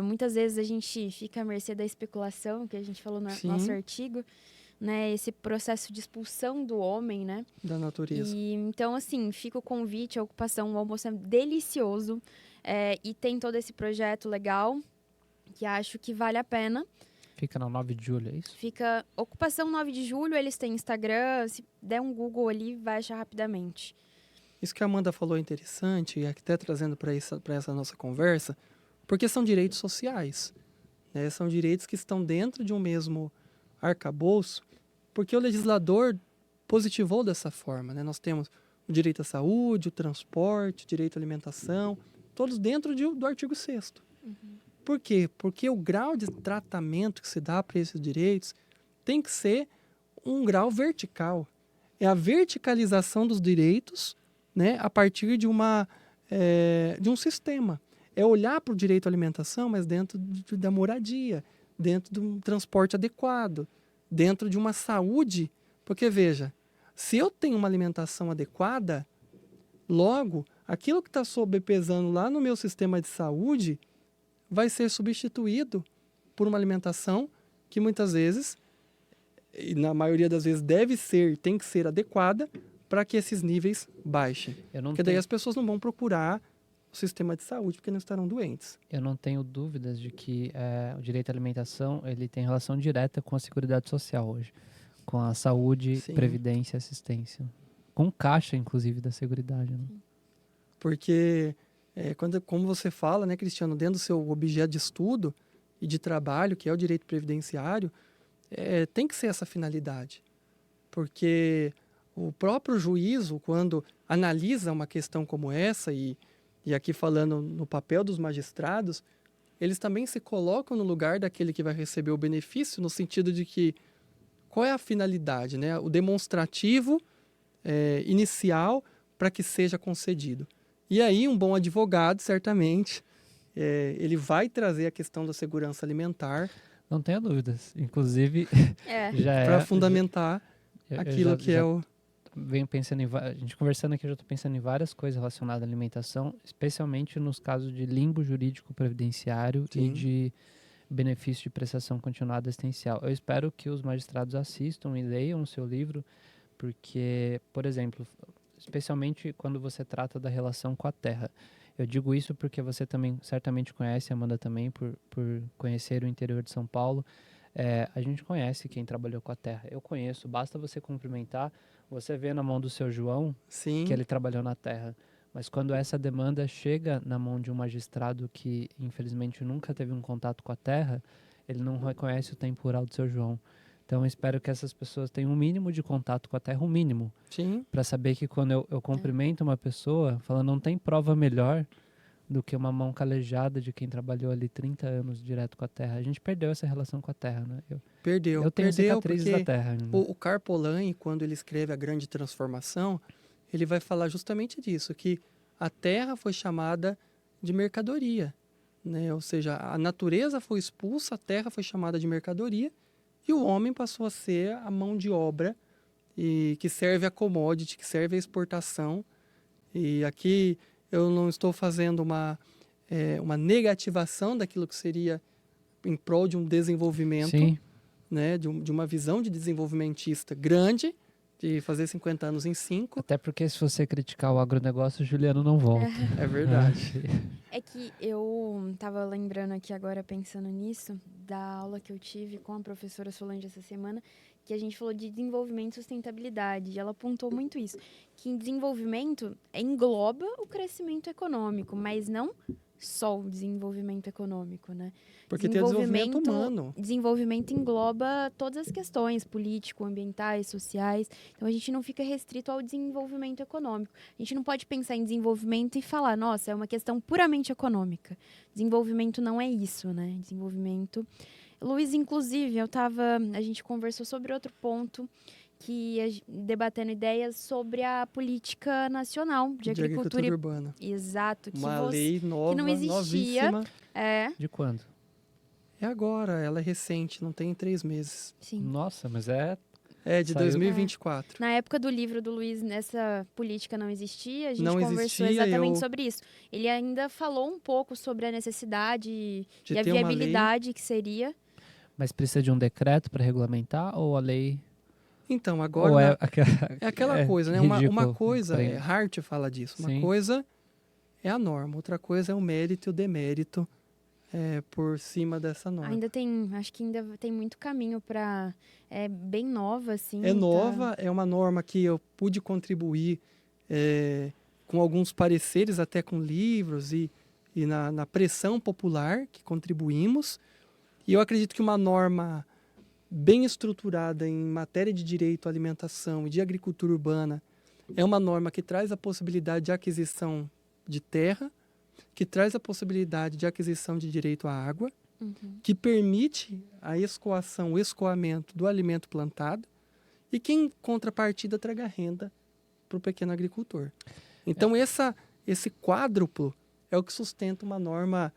Muitas vezes a gente fica à mercê da especulação, que a gente falou no nosso artigo, né? Esse processo de expulsão do homem, né? Da natureza. E, então, assim, fica o convite, a ocupação, o almoço é delicioso. E tem todo esse projeto legal, que acho que vale a pena. Fica na 9 de julho, é isso? Fica Ocupação 9 de Julho, eles têm Instagram, se der um Google ali, vai achar rapidamente. Isso que a Amanda falou é interessante, e até trazendo para essa nossa conversa, porque são direitos sociais, né? São direitos que estão dentro de um mesmo arcabouço, porque o legislador positivou dessa forma, né? Nós temos o direito à saúde, o transporte, o direito à alimentação, todos dentro do artigo 6º. Por quê? Porque o grau de tratamento que se dá para esses direitos tem que ser um grau vertical. É a verticalização dos direitos, né, a partir de um sistema. É olhar para o direito à alimentação, mas dentro da moradia, dentro de um transporte adequado, dentro de uma saúde. Porque, veja, se eu tenho uma alimentação adequada, logo, aquilo que está sobrepesando lá no meu sistema de saúde vai ser substituído por uma alimentação que muitas vezes, e na maioria das vezes tem que ser adequada para que esses níveis baixem. Porque daí as pessoas não vão procurar o sistema de saúde porque não estarão doentes. Eu não tenho dúvidas de que o direito à alimentação ele tem relação direta com a Seguridade Social hoje, com a saúde, Sim. previdência e assistência. Com caixa, inclusive, da Seguridade. Né? Porque, como você fala, né, Cristiano, dentro do seu objeto de estudo e de trabalho, que é o direito previdenciário, tem que ser essa finalidade. Porque o próprio juízo, quando analisa uma questão como essa, e aqui falando no papel dos magistrados, eles também se colocam no lugar daquele que vai receber o benefício, no sentido de que qual é a finalidade, né? O demonstrativo inicial para que seja concedido. E aí um bom advogado, certamente, ele vai trazer a questão da segurança alimentar. Não tenha dúvidas. Inclusive, para fundamentar aquilo que é o... Venho pensando a gente conversando aqui, eu já estou pensando em várias coisas relacionadas à alimentação, especialmente nos casos de limbo jurídico previdenciário. Sim. E de benefício de prestação continuada assistencial. Eu espero que os magistrados assistam e leiam o seu livro, porque, por exemplo, especialmente quando você trata da relação com a terra. Eu digo isso porque você também certamente conhece, Amanda também, por conhecer o interior de São Paulo. A gente conhece quem trabalhou com a terra. Eu conheço, basta você cumprimentar, você vê na mão do seu João que Sim, ele trabalhou na terra. Mas quando essa demanda chega na mão de um magistrado que, infelizmente, nunca teve um contato com a terra, ele não reconhece o tempo rural do seu João. Então, eu espero que essas pessoas tenham um mínimo de contato com a terra, um mínimo, sim. para saber que quando eu cumprimento uma pessoa, falando, não tem prova melhor do que uma mão calejada de quem trabalhou ali 30 anos direto com a terra. A gente perdeu essa relação com a terra, né? Eu tenho cicatrizes da Porque terra ainda. o Karl Polanyi, quando ele escreve A Grande Transformação, ele vai falar justamente disso, que a terra foi chamada de mercadoria, né? Ou seja, a natureza foi expulsa, a terra foi chamada de mercadoria e o homem passou a ser a mão de obra e que serve a commodity, que serve a exportação. E aqui eu não estou fazendo uma negativação daquilo que seria em prol de um desenvolvimento, Sim, né, de uma visão de desenvolvimentista grande, de fazer 50 anos em 5. até porque se você criticar o agronegócio, o Juliano não volta. É verdade. É que eu tava lembrando aqui agora, pensando nisso, da aula que eu tive com a professora Solange essa semana, que a gente falou de desenvolvimento e sustentabilidade. E ela apontou muito isso, que em desenvolvimento engloba o crescimento econômico, mas não só o desenvolvimento econômico, né? Porque tem o desenvolvimento humano. Desenvolvimento engloba todas as questões político, ambientais, sociais. Então a gente não fica restrito ao desenvolvimento econômico. A gente não pode pensar em desenvolvimento e falar, nossa, é uma questão puramente econômica. Desenvolvimento não é isso, né? Desenvolvimento. Luiz, inclusive, a gente conversou sobre outro ponto debatendo ideias sobre a política nacional de agricultura urbana. Exato, Uma lei nova, que não existia. novíssima. De quando? É agora, ela é recente, não tem 3 meses. Sim. Nossa, mas É de Saiu- 2024. Na época do livro do Luiz, essa política não existia, a gente Não conversou existia, exatamente sobre isso. Ele ainda falou um pouco sobre a necessidade De e a ter uma lei. viabilidade que seria. Mas precisa de um decreto para regulamentar ou a lei? Então, agora Ou é aquela coisa, né? ridículo, Uma coisa, porém. Hart fala disso, uma Sim. coisa é a norma, outra coisa é o mérito e o demérito por cima dessa norma. Acho que ainda tem muito caminho para. É bem nova, assim. É nova, é uma norma que eu pude contribuir com alguns pareceres, até com livros e na pressão popular que contribuímos. E eu acredito que uma norma bem estruturada em matéria de direito à alimentação e de agricultura urbana é uma norma que traz a possibilidade de aquisição de terra, que traz a possibilidade de aquisição de direito à água, que permite a escoação, o escoamento do alimento plantado e que, em contrapartida, traga renda para o pequeno agricultor. Então, esse quádruplo é o que sustenta uma norma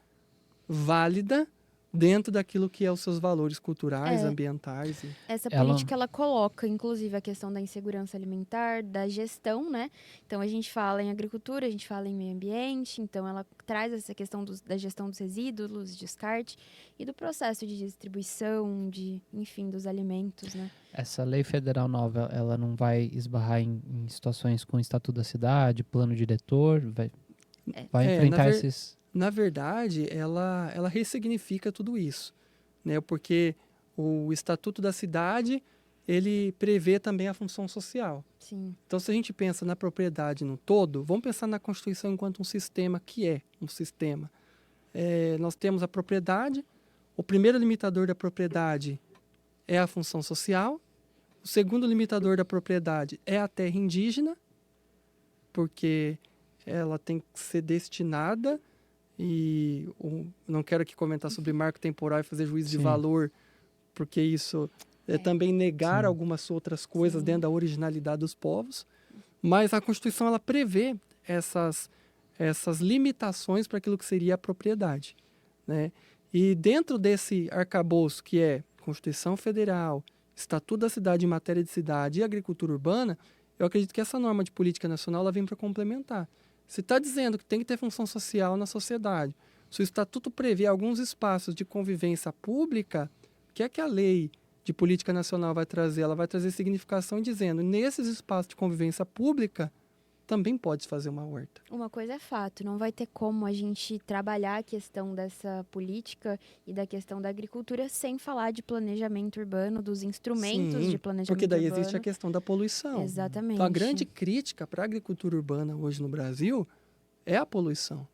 válida dentro daquilo que é os seus valores culturais, ambientais. Essa política, ela coloca, inclusive, a questão da insegurança alimentar, da gestão, né? Então, a gente fala em agricultura, a gente fala em meio ambiente, então ela traz essa questão da gestão dos resíduos, descarte e do processo de distribuição, enfim, dos alimentos, né? Essa lei federal nova, ela não vai esbarrar em situações com o Estatuto da Cidade, plano diretor, vai enfrentar esses... Na verdade, ela ressignifica tudo isso, né? Porque o Estatuto da Cidade, ele prevê também a função social. Sim. Então, se a gente pensa na propriedade no todo, vamos pensar na Constituição enquanto um sistema que é um sistema. Nós temos a propriedade, o primeiro limitador da propriedade é a função social, o segundo limitador da propriedade é a terra indígena, porque ela tem que ser destinada. E não quero aqui comentar sobre marco temporal e fazer juízo de valor, porque isso é também negar algumas outras coisas dentro da originalidade dos povos. Mas a Constituição, ela prevê essas limitações para aquilo que seria a propriedade, né? E dentro desse arcabouço que é Constituição Federal, Estatuto da Cidade em matéria de cidade e agricultura urbana, eu acredito que essa norma de política nacional ela vem para complementar. Se está dizendo que tem que ter função social na sociedade, se o Estatuto prevê alguns espaços de convivência pública, o que é que a lei de política nacional vai trazer? Ela vai trazer significação dizendo, nesses espaços de convivência pública, também pode fazer uma horta. Uma coisa é fato, não vai ter como a gente trabalhar a questão dessa política e da questão da agricultura sem falar de planejamento urbano, dos instrumentos Sim, de planejamento porque daí urbano. existe a questão da poluição. Exatamente. Então, a grande crítica para a agricultura urbana hoje no Brasil é a poluição.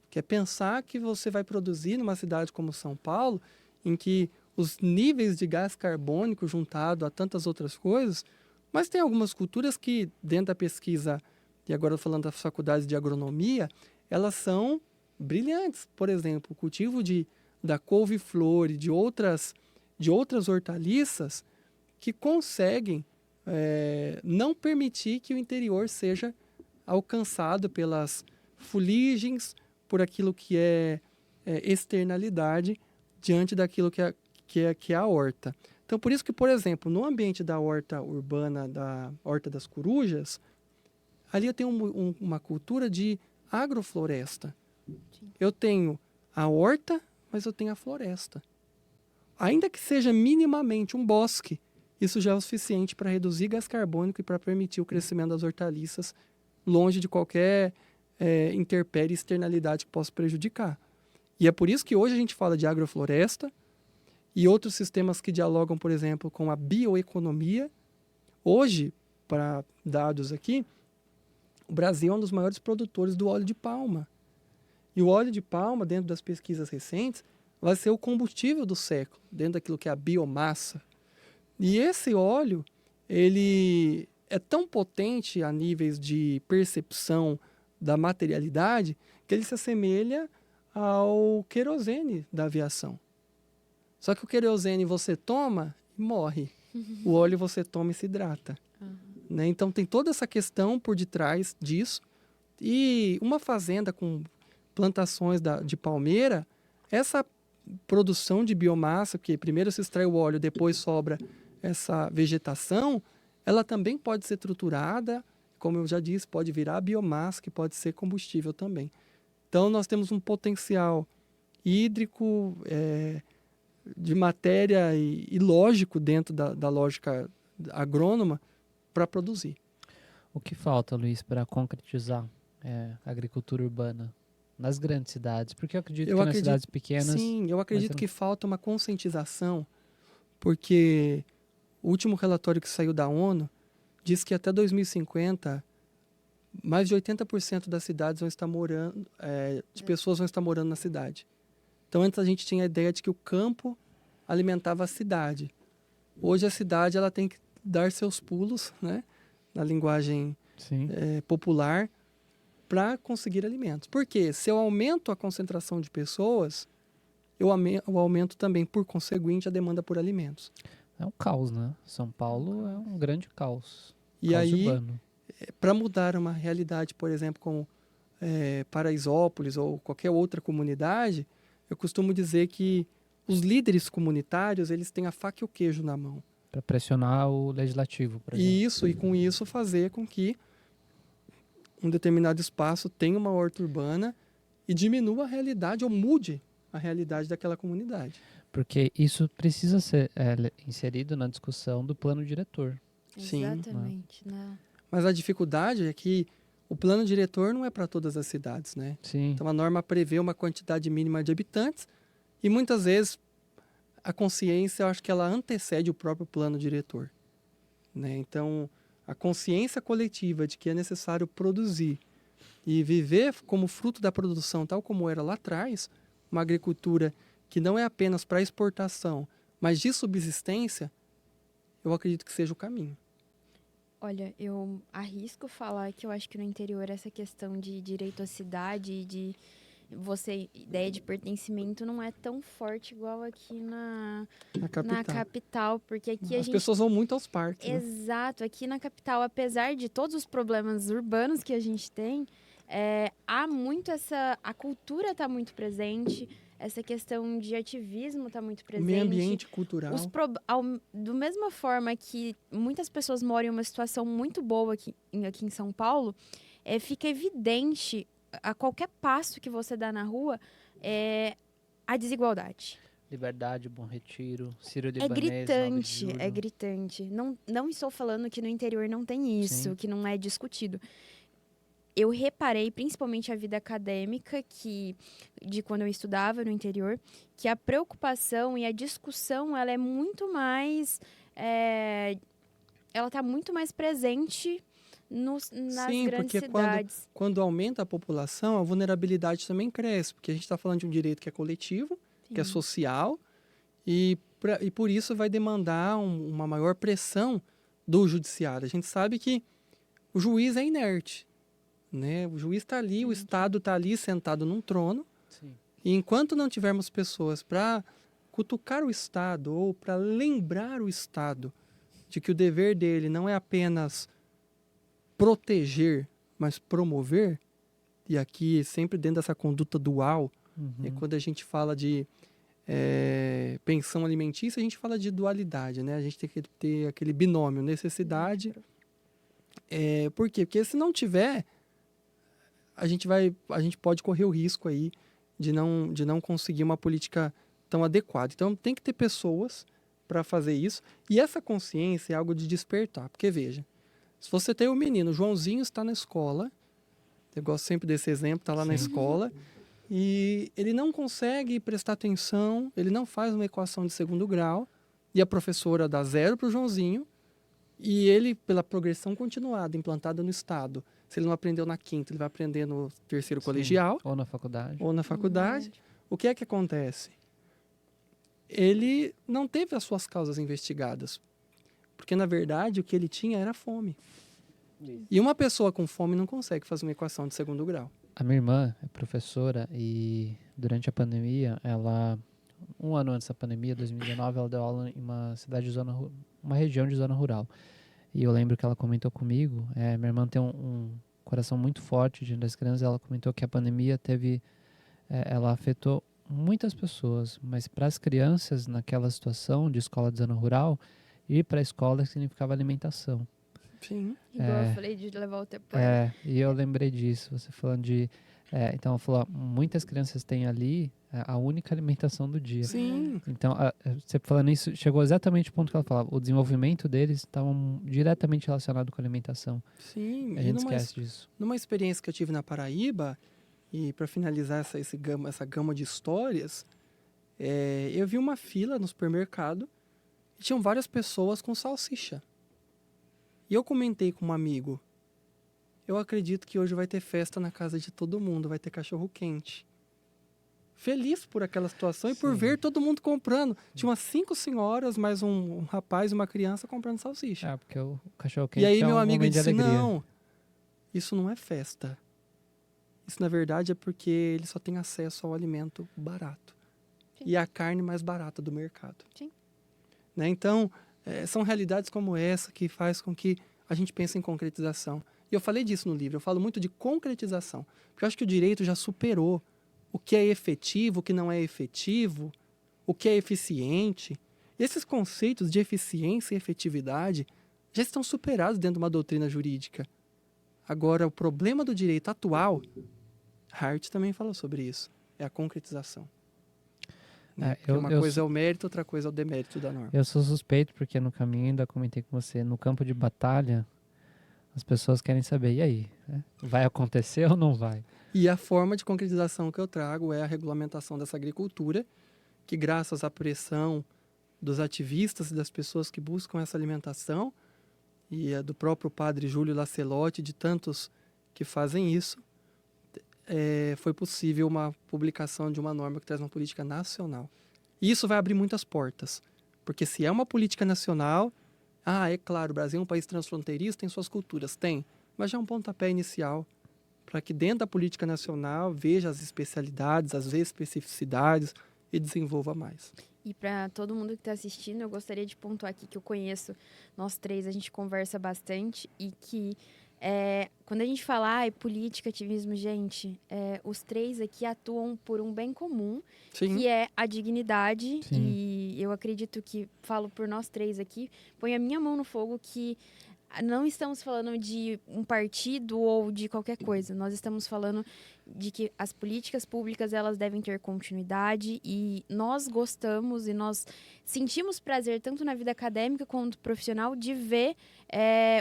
Que é pensar que você vai produzir numa cidade como São Paulo, em que os níveis de gás carbônico juntado a tantas outras coisas, mas tem algumas culturas que, dentro da pesquisa, e agora falando das faculdades de agronomia, elas são brilhantes. Por exemplo, o cultivo da couve-flor e de outras hortaliças que conseguem não permitir que o interior seja alcançado pelas fuligens, por aquilo que é externalidade diante daquilo que é a horta. Então, por isso que, por exemplo, no ambiente da horta urbana, da Horta das Corujas, ali eu tenho uma cultura de agrofloresta. Sim. Eu tenho a horta, mas eu tenho a floresta. Ainda que seja minimamente um bosque, isso já é o suficiente para reduzir gás carbônico e para permitir o crescimento das hortaliças longe de qualquer intempérie e externalidade que possa prejudicar. E é por isso que hoje a gente fala de agrofloresta e outros sistemas que dialogam, por exemplo, com a bioeconomia. Hoje, para dados aqui, o Brasil é um dos maiores produtores do óleo de palma. E o óleo de palma, dentro das pesquisas recentes, vai ser o combustível do século, dentro daquilo que é a biomassa. E esse óleo, ele é tão potente a níveis de percepção da materialidade que ele se assemelha ao querosene da aviação. Só que o querosene você toma e morre. O óleo você toma e se hidrata. Né? Então tem toda essa questão por detrás disso. E uma fazenda com plantações de palmeira, essa produção de biomassa, que primeiro se extrai o óleo, depois sobra essa vegetação, ela também pode ser triturada, como eu já disse, pode virar biomassa, que pode ser combustível também. Então nós temos um potencial hídrico, de matéria e lógico dentro da lógica agrônoma para produzir. O que falta, Luiz, para concretizar a agricultura urbana nas grandes cidades? Porque eu acredito que nas cidades pequenas... Sim, eu acredito que falta uma conscientização, porque o último relatório que saiu da ONU diz que até 2050, mais de 80% das cidades vão estar morando, de pessoas vão estar morando na cidade. Então, antes a gente tinha a ideia de que o campo alimentava a cidade. Hoje a cidade ela tem que dar seus pulos, né, na linguagem popular, para conseguir alimentos. Porque se eu aumento a concentração de pessoas, eu aumento também, por conseguinte, a demanda por alimentos. É um caos, né? São Paulo é um grande caos. E caos aí, urbano. Para mudar uma realidade, por exemplo, como Paraisópolis ou qualquer outra comunidade, eu costumo dizer que os líderes comunitários, eles têm a faca e o queijo na mão. Para pressionar o legislativo, por exemplo. Isso, e com isso fazer com que um determinado espaço tenha uma horta urbana e diminua a realidade ou mude a realidade daquela comunidade. Porque isso precisa ser inserido na discussão do plano diretor. Sim. Exatamente. Né? Mas a dificuldade é que o plano diretor não é para todas as cidades, né? Sim. Então a norma prevê uma quantidade mínima de habitantes e muitas vezes a consciência, eu acho que ela antecede o próprio plano diretor, né? Então a consciência coletiva de que é necessário produzir e viver como fruto da produção, tal como era lá atrás, uma agricultura que não é apenas para exportação, mas de subsistência, eu acredito que seja o caminho. Olha, eu arrisco falar que eu acho que no interior essa questão de direito à cidade, de ideia de pertencimento não é tão forte igual aqui na capital, porque aqui As pessoas vão muito aos parques. Exato, aqui na capital, apesar de todos os problemas urbanos que a gente tem, há muito a cultura está muito presente. Essa questão de ativismo está muito presente. O meio ambiente cultural. Do mesma forma que muitas pessoas moram em uma situação muito boa aqui em São Paulo, fica evidente a qualquer passo que você dá na rua a desigualdade. Liberdade, Bom Retiro, Ciro Libanês, é gritante. Não estou falando que no interior não tem isso, Sim. que não é discutido. eu reparei, principalmente a vida acadêmica, de quando eu estudava no interior, que a preocupação e a discussão, ela é muito mais... ela está muito mais presente nas Sim, grandes porque cidades. quando aumenta a população, a vulnerabilidade também cresce, porque a gente está falando de um direito que é coletivo, que é Sim. social, e por isso vai demandar uma maior pressão do judiciário. A gente sabe que o juiz é inerte, né? O juiz está ali, o Estado está ali sentado num trono, Sim. e enquanto não tivermos pessoas para cutucar o Estado ou para lembrar o Estado de que o dever dele não é apenas proteger, mas promover, e aqui sempre dentro dessa conduta dual, e quando a gente fala de pensão alimentícia, a gente fala de dualidade, né? A gente tem que ter aquele binômio, necessidade. Por quê? Porque se não tiver, a gente pode correr o risco aí de não conseguir uma política tão adequada. Então tem que ter pessoas para fazer isso. E essa consciência é algo de despertar. Porque veja, se você tem um menino, o Joãozinho está na escola, eu gosto sempre desse exemplo, está lá na escola, e ele não consegue prestar atenção, ele não faz uma equação de segundo grau, e a professora dá 0 para o Joãozinho, e ele, pela progressão continuada, implantada no Estado, se ele não aprendeu na quinta, ele vai aprender no terceiro colegial, Ou na faculdade. ou na faculdade. O que é que acontece? Ele não teve as suas causas investigadas, porque, na verdade, o que ele tinha era fome. E uma pessoa com fome não consegue fazer uma equação de segundo grau. A minha irmã é professora e durante a pandemia, um ano antes da pandemia, 2019, ela deu aula em uma cidade de uma região de zona rural. E eu lembro que ela comentou comigo, minha irmã tem um coração muito forte diante das crianças, ela comentou que a pandemia ela afetou muitas pessoas, mas para as crianças naquela situação de escola de zona rural, ir para a escola significava alimentação. Sim. Igual eu falei de levar o Tupperware. E eu lembrei disso, você falando de... então, ela falou, muitas crianças têm ali a única alimentação do dia. Sim. Então, você falando isso, chegou exatamente o ponto que ela falava. O desenvolvimento deles estava diretamente relacionado com a alimentação. Sim. A gente esquece disso. Numa experiência que eu tive na Paraíba, e para finalizar essa gama de histórias, eu vi uma fila no supermercado e tinham várias pessoas com salsicha. E eu comentei com um amigo, eu acredito que hoje vai ter festa na casa de todo mundo, vai ter cachorro quente. Feliz por aquela situação e por ver todo mundo comprando. Tinha umas 5 senhoras, mais um rapaz e uma criança comprando salsicha. Porque o cachorro quente E aí é meu um amigo momento de disse, alegria. não, isso não é festa. Isso, na verdade, é porque ele só tem acesso ao alimento barato. Sim. E a carne mais barata do mercado. Sim. Né? Então, são realidades como essa que faz com que a gente pense em concretização. E eu falei disso no livro, eu falo muito de concretização. Porque eu acho que o direito já superou o que é efetivo, o que não é efetivo, o que é eficiente. E esses conceitos de eficiência e efetividade já estão superados dentro de uma doutrina jurídica. Agora, o problema do direito atual, Hart também falou sobre isso, é a concretização. Uma coisa é o mérito, outra coisa é o demérito da norma. Eu sou suspeito porque no caminho ainda comentei com você, no campo de batalha, as pessoas querem saber, e aí? Vai acontecer ou não vai? E a forma de concretização que eu trago é a regulamentação dessa agricultura, que graças à pressão dos ativistas e das pessoas que buscam essa alimentação, e do próprio padre Júlio Lacelotti, de tantos que fazem isso, foi possível uma publicação de uma norma que traz uma política nacional. E isso vai abrir muitas portas, porque se é uma política nacional, é claro, o Brasil é um país transfronteiriço, tem suas culturas, tem, mas já é um pontapé inicial para que dentro da política nacional veja as especialidades, as especificidades e desenvolva mais. E para todo mundo que está assistindo, eu gostaria de pontuar aqui que eu conheço, nós três, a gente conversa bastante e que quando a gente fala política, ativismo, gente, os três aqui atuam por um bem comum, Sim. que é a dignidade. Sim. E eu acredito que, falo por nós três aqui, ponho a minha mão no fogo que não estamos falando de um partido ou de qualquer coisa. Nós estamos falando de que as políticas públicas elas devem ter continuidade e nós gostamos e nós sentimos prazer tanto na vida acadêmica quanto profissional de ver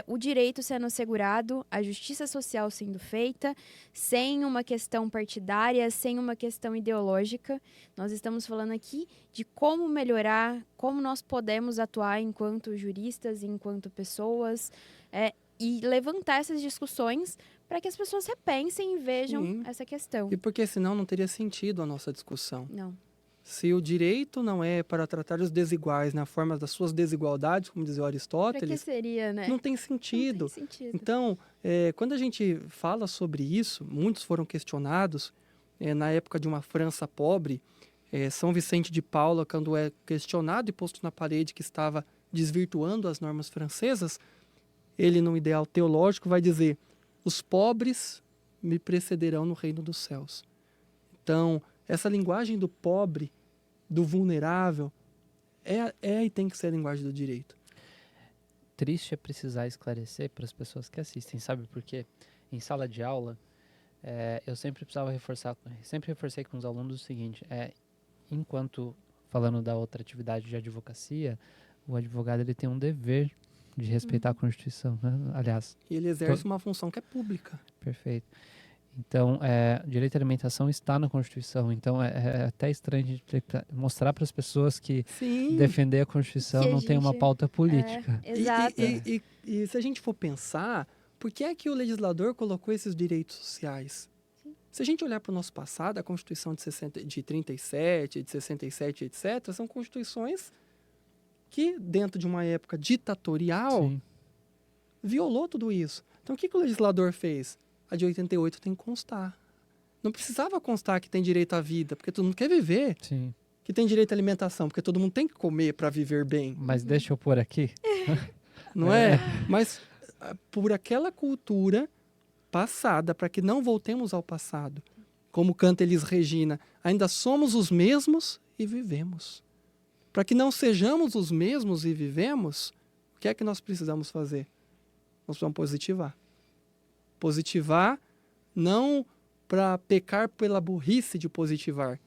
o direito sendo assegurado, a justiça social sendo feita, sem uma questão partidária, sem uma questão ideológica. Nós estamos falando aqui de como melhorar, como nós podemos atuar enquanto juristas, enquanto pessoas, e levantar essas discussões para que as pessoas repensem e vejam Sim. essa questão. E porque senão não teria sentido a nossa discussão. Não. Se o direito não é para tratar os desiguais na forma das suas desigualdades, como dizia Para que Aristóteles, seria, né? não tem sentido. Não tem sentido. Então, quando a gente fala sobre isso, muitos foram questionados. Na época de uma França pobre, São Vicente de Paula, quando é questionado e posto na parede que estava desvirtuando as normas francesas, ele, num ideal teológico, vai dizer: os pobres me precederão no reino dos céus. Então, essa linguagem do pobre, do vulnerável, e tem que ser a linguagem do direito. Triste é precisar esclarecer para as pessoas que assistem, sabe por quê? Em sala de aula, eu sempre reforcei com os alunos o seguinte: enquanto, falando da outra atividade de advocacia, o advogado ele tem um dever de respeitar a Constituição, né? Aliás, E ele exerce uma função que é pública. perfeito. Então, direito à alimentação está na Constituição. Então, é até estranho a gente ter que mostrar para as pessoas que Sim. defender a Constituição Que a não tem uma gente- pauta política. Exato. E se a gente for pensar, por que é que o legislador colocou esses direitos sociais? Se a gente olhar para o nosso passado, a Constituição de 37, de 67, etc., são constituições que, dentro de uma época ditatorial, Sim. violou tudo isso. Então, o que o legislador fez? A de 88 tem que constar. Não precisava constar que tem direito à vida, porque todo mundo quer viver. Sim. Que tem direito à alimentação, porque todo mundo tem que comer para viver bem. Mas deixa eu pôr aqui. Não é? Mas por aquela cultura passada, para que não voltemos ao passado. Como canta Elis Regina, ainda somos os mesmos e vivemos. Para que não sejamos os mesmos e vivemos, o que é que nós precisamos fazer? Nós precisamos positivar. Positivar não para pecar pela burrice de positivar,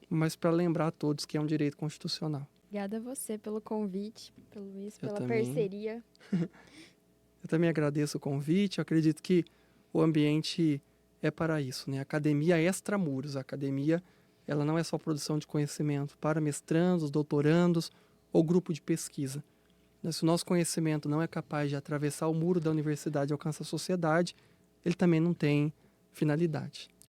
mas para lembrar a todos que é um direito constitucional. Obrigada a você pelo convite, pelo Luiz, Eu pela também. parceria. Eu também agradeço o convite. Eu acredito que o ambiente é para isso, né? A academia é extramuros. A academia, ela não é só produção de conhecimento para mestrandos, doutorandos ou grupo de pesquisa. Mas se o nosso conhecimento não é capaz de atravessar o muro da universidade e alcançar a sociedade, ele também não tem finalidade.